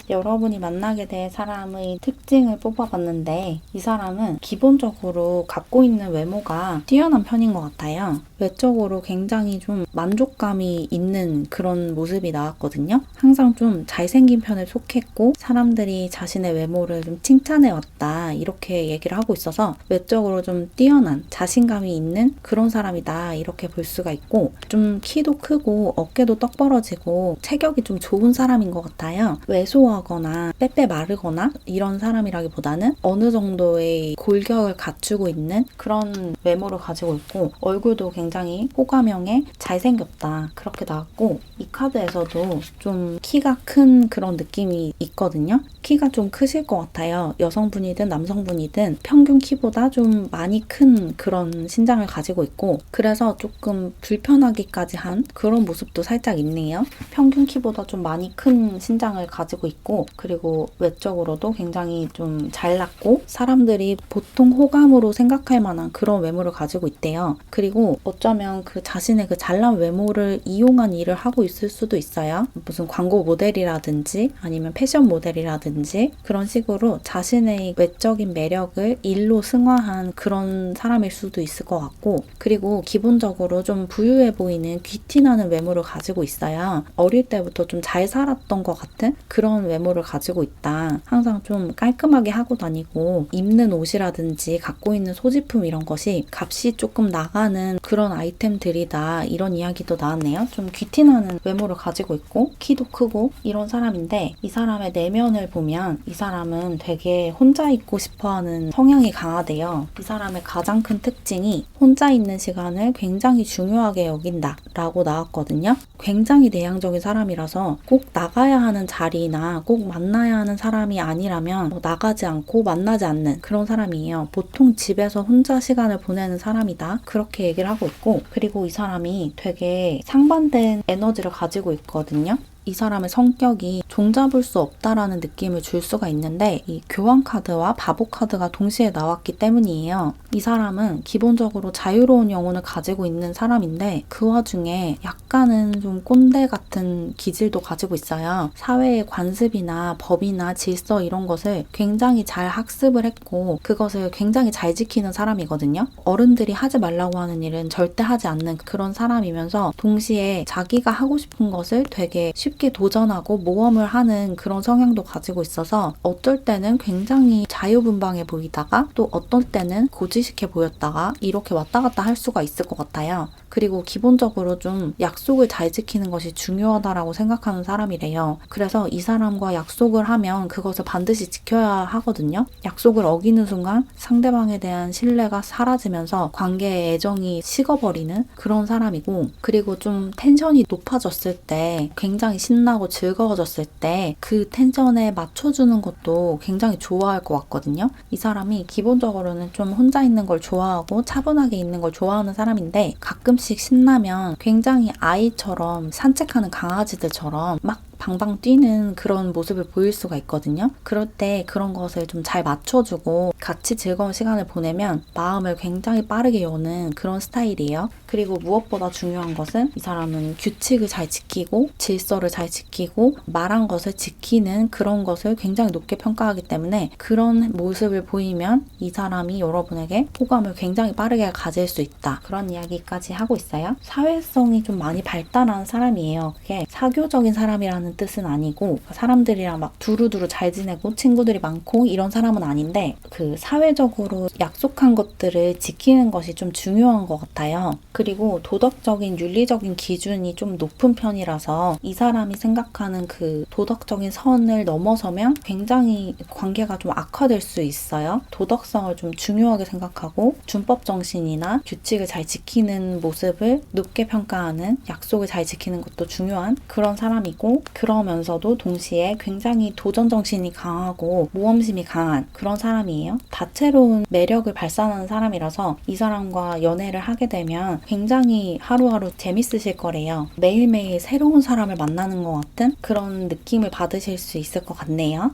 여러분이 만나게 될 사람의 특징을 뽑아봤는데 이 사람은 기본적으로 갖고 있는 외모가 뛰어난 편인 것 같아요. 외적으로 굉장히 좀 만족감이 있는 그런 모습이 나왔거든요. 항상 좀 잘생긴 편에 속했고 사람들이 자신의 외모를 좀 칭찬해왔다 이렇게 얘기를 하고 있어서 외적으로 좀 뛰어난 자신감이 있는 그런 사람이다 이렇게 볼 수가 있고 좀 키도 크고 어깨도 떡 벌어지고 체격이 좀 좋은 사람인 것 같아요. 왜소하거나 빼빼 마르거나 이런 사람이라기보다는 어느 정도의 골격을 갖추고 있는 그런 외모를 가지고 있고 얼굴도 굉장히 호감형에 잘생겼다 그렇게 나왔고 이 카드에서도 좀 키가 큰 그런 느낌이 있거든요. 키가 좀 크실 것 같아요. 여성분이든 남성분이든 평균 키보다 좀 많이 큰 그런 신장을 가지고 있고 그래서 조금 불편하기까지 한 그런 모습도 살짝 있네요. 평균 키보다 좀 많이 큰 신장을 가지고 있고 그리고 외적으로도 굉장히 좀 잘났고 사람들이 보통 호감으로 생각할 만한 그런 외모를 가지고 있대요. 그리고 어쩌면 그 자신의 그 잘난 외모를 이용한 일을 하고 있을 수도 있어요. 무슨 광고 모델이라든지 아니면 패션 모델이라든지 그런 식으로 자신의 외적인 매력을 일로 승화한 그런 사람일 수도 있을 것 같고 그리고 기본적으로 좀 부유해 보이는 귀티나는 외모를 가지고 있어요. 어릴 때부터 좀 잘 살았던 것 같은 그런 외모를 가지고 있다. 항상 좀 깔끔하게 하고 다니고 입는 옷이라든지 갖고 있는 소지품 이런 것이 값이 조금 나가는 그런 아이템들이다. 이런 이야기도 나왔네요. 좀 귀티나는 외모를 가지고 있고 키도 크고 이런 사람인데 이 사람의 내면을 보면 이 사람은 되게 혼자 있고 싶어하는 성향이 강하대요. 이 사람의 가장 큰 특징이 혼자 있는 시간을 굉장히 중요하게 여긴다 라고 나왔거든요. 굉장히 내향적인 사람이라서 꼭 나가야 하는 자리나 꼭 만나야 하는 사람이 아니라면 나가지 않고 만나지 않는 그런 사람이에요. 보통 집에서 혼자 시간을 보내는 사람이다. 그렇게 얘기를 하고 있고 그리고 이 사람이 되게 상반된 에너지를 가지고 있거든요. 이 사람의 성격이 종잡을 수 없다라는 느낌을 줄 수가 있는데 이 교황 카드와 바보 카드가 동시에 나왔기 때문이에요. 이 사람은 기본적으로 자유로운 영혼을 가지고 있는 사람인데 그 와중에 약간은 좀 꼰대 같은 기질도 가지고 있어요. 사회의 관습이나 법이나 질서 이런 것을 굉장히 잘 학습을 했고 그것을 굉장히 잘 지키는 사람이거든요. 어른들이 하지 말라고 하는 일은 절대 하지 않는 그런 사람이면서 동시에 자기가 하고 싶은 것을 되게 쉽게 도전하고 모험을 하는 그런 성향도 가지고 있어서 어떨 때는 굉장히 자유분방해 보이다가 또 어떨 때는 고지식해 보였다가 이렇게 왔다 갔다 할 수가 있을 것 같아요. 그리고 기본적으로 좀 약속을 잘 지키는 것이 중요하다라고 생각하는 사람이래요. 그래서 이 사람과 약속을 하면 그것을 반드시 지켜야 하거든요. 약속을 어기는 순간 상대방에 대한 신뢰가 사라지면서 관계의 애정이 식어버리는 그런 사람이고 그리고 좀 텐션이 높아졌을 때 굉장히 신나고 즐거워졌을 때 그 텐션에 맞춰주는 것도 굉장히 좋아할 것 같거든요. 이 사람이 기본적으로는 좀 혼자 있는 걸 좋아하고 차분하게 있는 걸 좋아하는 사람인데 가끔씩 신나면 굉장히 아이처럼 산책하는 강아지들처럼 막 방방 뛰는 그런 모습을 보일 수가 있거든요. 그럴 때 그런 것을 좀 잘 맞춰주고 같이 즐거운 시간을 보내면 마음을 굉장히 빠르게 여는 그런 스타일이에요. 그리고 무엇보다 중요한 것은 이 사람은 규칙을 잘 지키고 질서를 잘 지키고 말한 것을 지키는 그런 것을 굉장히 높게 평가하기 때문에 그런 모습을 보이면 이 사람이 여러분에게 호감을 굉장히 빠르게 가질 수 있다. 그런 이야기까지 하고 있어요. 사회성이 좀 많이 발달한 사람이에요. 그게 사교적인 사람이라는 뜻은 아니고 사람들이랑 막 두루두루 잘 지내고 친구들이 많고 이런 사람은 아닌데 그 사회적으로 약속한 것들을 지키는 것이 좀 중요한 것 같아요. 그리고 도덕적인 윤리적인 기준이 좀 높은 편이라서 이 사람이 생각하는 그 도덕적인 선을 넘어서면 굉장히 관계가 좀 악화될 수 있어요. 도덕성을 좀 중요하게 생각하고 준법 정신이나 규칙을 잘 지키는 모습을 높게 평가하는 약속을 잘 지키는 것도 중요한 그런 사람이고 그러면서도 동시에 굉장히 도전정신이 강하고 모험심이 강한 그런 사람이에요. 다채로운 매력을 발산하는 사람이라서 이 사람과 연애를 하게 되면 굉장히 하루하루 재밌으실 거래요. 매일매일 새로운 사람을 만나는 것 같은 그런 느낌을 받으실 수 있을 것 같네요.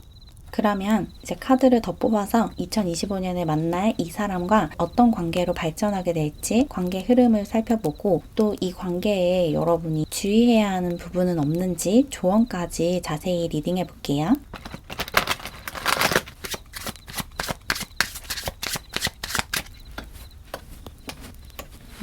그러면 이제 카드를 더 뽑아서 2025년에 만날 이 사람과 어떤 관계로 발전하게 될지 관계 흐름을 살펴보고 또 이 관계에 여러분이 주의해야 하는 부분은 없는지 조언까지 자세히 리딩해 볼게요.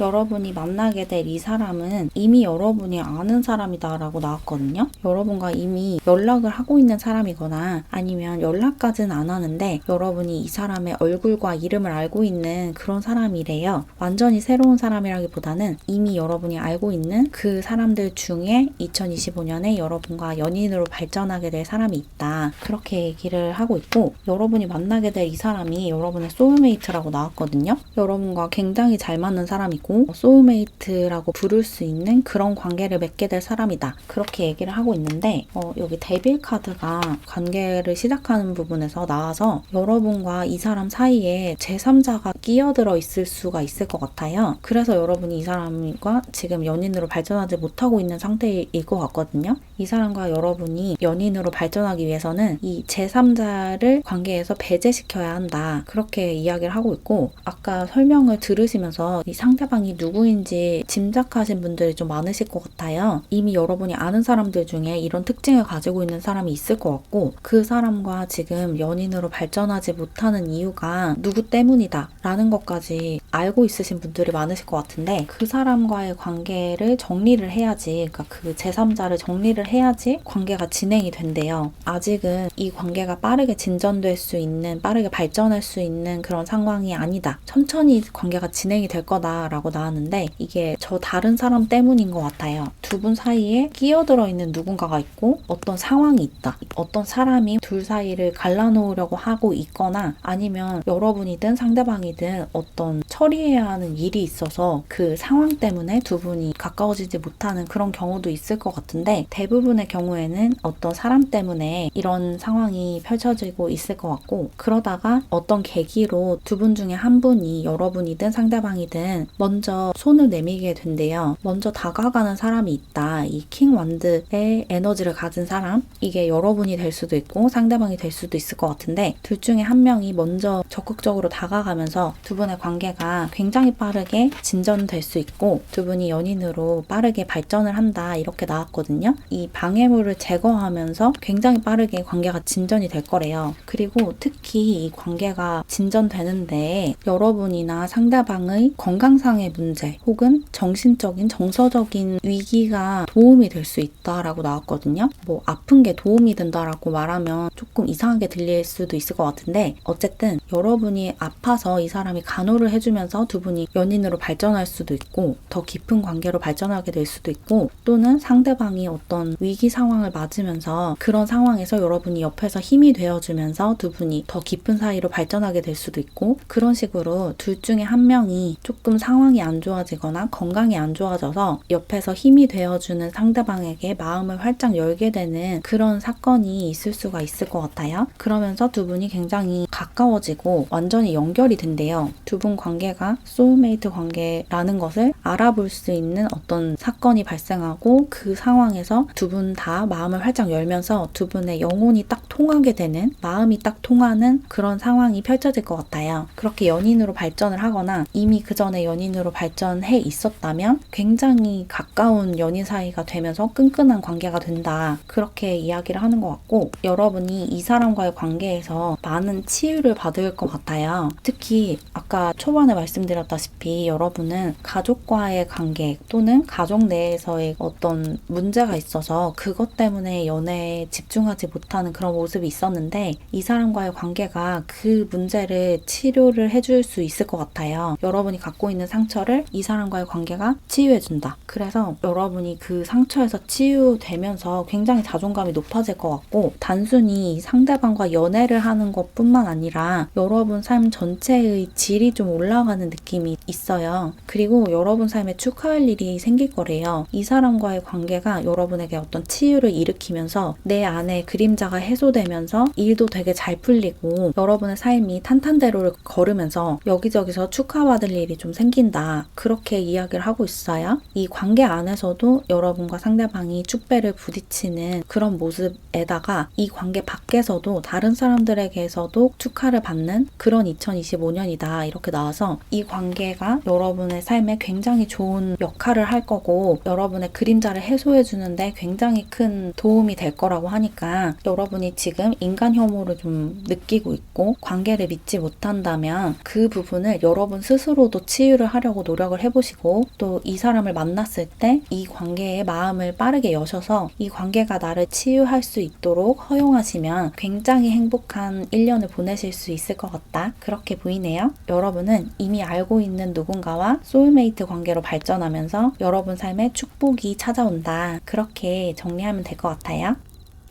여러분이 만나게 될 이 사람은 이미 여러분이 아는 사람이다 라고 나왔거든요. 여러분과 이미 연락을 하고 있는 사람이거나 아니면 연락까지는 안 하는데 여러분이 이 사람의 얼굴과 이름을 알고 있는 그런 사람이래요. 완전히 새로운 사람이라기보다는 이미 여러분이 알고 있는 그 사람들 중에 2025년에 여러분과 연인으로 발전하게 될 사람이 있다. 그렇게 얘기를 하고 있고 여러분이 만나게 될 이 사람이 여러분의 소울메이트라고 나왔거든요. 여러분과 굉장히 잘 맞는 사람이고 소울메이트라고 부를 수 있는 그런 관계를 맺게 될 사람이다. 그렇게 얘기를 하고 있는데 여기 데빌 카드가 관계를 시작하는 부분에서 나와서 여러분과 이 사람 사이에 제3자가 끼어들어 있을 수가 있을 것 같아요. 그래서 여러분이 이 사람과 지금 연인으로 발전하지 못하고 있는 상태일 것 같거든요. 이 사람과 여러분이 연인으로 발전하기 위해서는 이 제3자를 관계에서 배제시켜야 한다. 그렇게 이야기를 하고 있고 아까 설명을 들으시면서 이 상대방이 누구인지 짐작하신 분들이 좀 많으실 것 같아요. 이미 여러분이 아는 사람들 중에 이런 특징을 가지고 있는 사람이 있을 것 같고 그 사람과 지금 연인으로 발전하지 못하는 이유가 누구 때문이다 라는 것까지 알고 있으신 분들이 많으실 것 같은데 그 사람과의 관계를 정리를 해야지 그러니까 그 제3자를 정리를 해야지 관계가 진행이 된대요. 아직은 이 관계가 빠르게 진전될 수 있는 빠르게 발전할 수 있는 그런 상황이 아니다. 천천히 관계가 진행이 될 거다라고 나왔는데 이게 저 다른 사람 때문인 것 같아요. 두 분 사이에 끼어들어 있는 누군가가 있고 어떤 상황이 있다. 어떤 사람이 둘 사이를 갈라놓으려고 하고 있거나 아니면 여러분이든 상대방이든 어떤 처리해야 하는 일이 있어서 그 상황 때문에 두 분이 가까워지지 못하는 그런 경우도 있을 것 같은데 대부분의 경우에는 어떤 사람 때문에 이런 상황이 펼쳐지고 있을 것 같고 그러다가 어떤 계기로 두 분 중에 한 분이 여러분이든 상대방이든 먼저 손을 내밀게 된대요. 먼저 다가가는 사람이 있다. 이 킹 완드의 에너지를 가진 사람 이게 여러분이 될 수도 있고 상대방이 될 수도 있을 것 같은데 둘 중에 한 명이 먼저 적극적으로 다가가면서 두 분의 관계가 굉장히 빠르게 진전될 수 있고 두 분이 연인으로 빠르게 발전을 한다 이렇게 나왔거든요. 이 방해물을 제거하면서 굉장히 빠르게 관계가 진전이 될 거래요. 그리고 특히 이 관계가 진전되는데 여러분이나 상대방의 건강상의 문제 혹은 정신적인 정서적인 위기가 도움이 될 수 있다라고 나왔거든요. 뭐 아픈 게 도움이 된다라고 말하면 조금 이상하게 들릴 수도 있을 것 같은데 어쨌든 여러분이 아파서 이 사람이 간호를 해주면서 두 분이 연인으로 발전할 수도 있고 더 깊은 관계로 발전하게 될 수도 있고 또는 상대방이 어떤 위기 상황을 맞으면서 그런 상황에서 여러분이 옆에서 힘이 되어주면서 두 분이 더 깊은 사이로 발전하게 될 수도 있고 그런 식으로 둘 중에 한 명이 조금 상황이 안 좋아지거나 건강이 안 좋아져서 옆에서 힘이 되어주는 상대방에게 마음을 활짝 열게 되는 그런 사건이 있을 수가 있을 것 같아요. 그러면서 두 분이 굉장히 가까워지고 완전히 연결이 된대요. 두 분 관계가 소울메이트 관계라는 것을 알아볼 수 있는 어떤 사건이 발생하고 그 상황에서 두 분 다 마음을 활짝 열면서 두 분의 영혼이 딱 통하게 되는 마음이 딱 통하는 그런 상황이 펼쳐질 것 같아요. 그렇게 연인으로 발전을 하거나 이미 그 전에 연인으로 발전해 있었다면 굉장히 가까운 연인 사이가 되면서 끈끈한 관계가 된다. 그렇게 이야기를 하는 것 같고 여러분이 이 사람과의 관계에서 많은 치유를 받을 것 같아요. 특히 아까 초반에 말씀드렸다시피 여러분은 가족과의 관계 또는 가족 내에서의 어떤 문제가 있어서 그것 때문에 연애에 집중하지 못하는 그런 모습이 있었는데 이 사람과의 관계가 그 문제를 치료를 해줄 수 있을 것 같아요. 여러분이 갖고 있는 상처 상처를 이 사람과의 관계가 치유해준다. 그래서 여러분이 그 상처에서 치유되면서 굉장히 자존감이 높아질 것 같고, 단순히 상대방과 연애를 하는 것뿐만 아니라 여러분 삶 전체의 질이 좀 올라가는 느낌이 있어요. 그리고 여러분 삶에 축하할 일이 생길 거래요. 이 사람과의 관계가 여러분에게 어떤 치유를 일으키면서 내 안에 그림자가 해소되면서 일도 되게 잘 풀리고 여러분의 삶이 탄탄대로를 걸으면서 여기저기서 축하받을 일이 좀 생긴다. 그렇게 이야기를 하고 있어요. 이 관계 안에서도 여러분과 상대방이 축배를 부딪히는 그런 모습에다가 이 관계 밖에서도 다른 사람들에게서도 축하를 받는 그런 2025년이다. 이렇게 나와서 이 관계가 여러분의 삶에 굉장히 좋은 역할을 할 거고 여러분의 그림자를 해소해 주는데 굉장히 큰 도움이 될 거라고 하니까, 여러분이 지금 인간 혐오를 좀 느끼고 있고 관계를 믿지 못한다면 그 부분을 여러분 스스로도 치유를 하려고 노력을 해보시고, 또 이 사람을 만났을 때 이 관계에 마음을 빠르게 여셔서 이 관계가 나를 치유할 수 있도록 허용하시면 굉장히 행복한 1년을 보내실 수 있을 것 같다. 그렇게 보이네요. 여러분은 이미 알고 있는 누군가와 소울메이트 관계로 발전하면서 여러분 삶에 축복이 찾아온다. 그렇게 정리하면 될 것 같아요.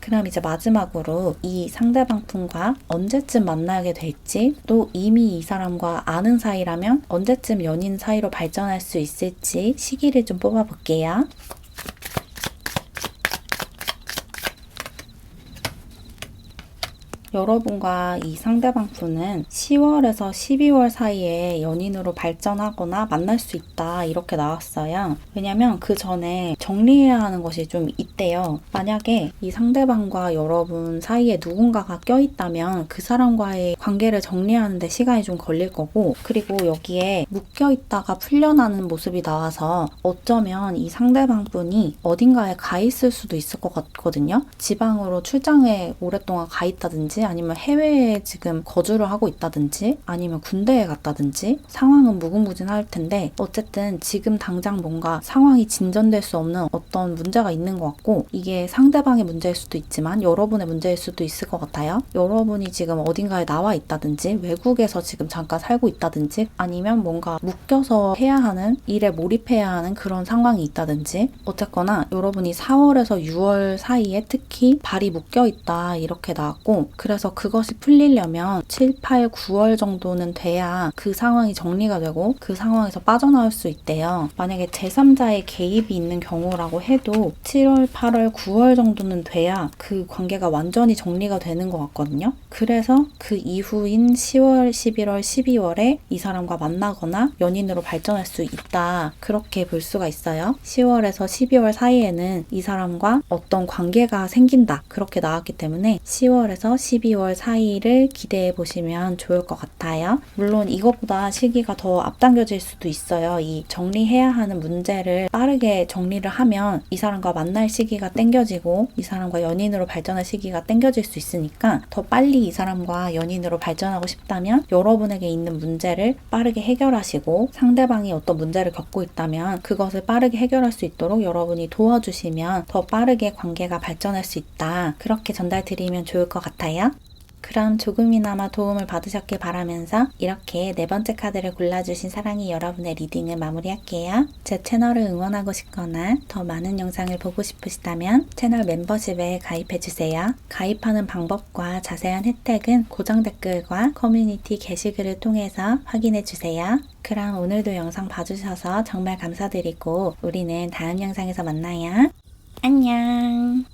그럼 이제 마지막으로 이 상대방 분과 언제쯤 만나게 될지, 또 이미 이 사람과 아는 사이라면 언제쯤 연인 사이로 발전할 수 있을지 시기를 좀 뽑아볼게요. 여러분과 이 상대방 분은 10월에서 12월 사이에 연인으로 발전하거나 만날 수 있다. 이렇게 나왔어요. 왜냐면 그 전에 정리해야 하는 것이 좀 있대요. 만약에 이 상대방과 여러분 사이에 누군가가 껴있다면 그 사람과의 관계를 정리하는데 시간이 좀 걸릴 거고, 그리고 여기에 묶여있다가 풀려나는 모습이 나와서 어쩌면 이 상대방 분이 어딘가에 가 있을 수도 있을 것 같거든요. 지방으로 출장에 오랫동안 가 있다든지, 아니면 해외에 지금 거주를 하고 있다든지, 아니면 군대에 갔다든지, 상황은 무궁무진할 텐데 어쨌든 지금 당장 뭔가 상황이 진전될 수 없는 어떤 문제가 있는 것 같고, 이게 상대방의 문제일 수도 있지만 여러분의 문제일 수도 있을 것 같아요. 여러분이 지금 어딘가에 나와 있다든지, 외국에서 지금 잠깐 살고 있다든지, 아니면 뭔가 묶여서 해야 하는 일에 몰입해야 하는 그런 상황이 있다든지, 어쨌거나 여러분이 4월에서 6월 사이에 특히 발이 묶여 있다. 이렇게 나왔고, 그래서 그것이 풀리려면 7, 8, 9월 정도는 돼야 그 상황이 정리가 되고 그 상황에서 빠져나올 수 있대요. 만약에 제3자의 개입이 있는 경우라고 해도 7월, 8월, 9월 정도는 돼야 그 관계가 완전히 정리가 되는 것 같거든요. 그래서 그 이후인 10월, 11월, 12월에 이 사람과 만나거나 연인으로 발전할 수 있다. 그렇게 볼 수가 있어요. 10월에서 12월 사이에는 이 사람과 어떤 관계가 생긴다. 그렇게 나왔기 때문에 10월에서 12월 사이를 기대해 보시면 좋을 것 같아요. 물론 이것보다 시기가 더 앞당겨질 수도 있어요. 이 정리해야 하는 문제를 빠르게 정리를 하면 이 사람과 만날 시기가 당겨지고 이 사람과 연인으로 발전할 시기가 당겨질 수 있으니까, 더 빨리 이 사람과 연인으로 발전하고 싶다면 여러분에게 있는 문제를 빠르게 해결하시고, 상대방이 어떤 문제를 겪고 있다면 그것을 빠르게 해결할 수 있도록 여러분이 도와주시면 더 빠르게 관계가 발전할 수 있다. 그렇게 전달드리면 좋을 것 같아요. 그럼 조금이나마 도움을 받으셨길 바라면서 이렇게 네 번째 카드를 골라주신 사랑이 여러분의 리딩을 마무리할게요. 제 채널을 응원하고 싶거나 더 많은 영상을 보고 싶으시다면 채널 멤버십에 가입해주세요. 가입하는 방법과 자세한 혜택은 고정 댓글과 커뮤니티 게시글을 통해서 확인해주세요. 그럼 오늘도 영상 봐주셔서 정말 감사드리고 우리는 다음 영상에서 만나요. 안녕.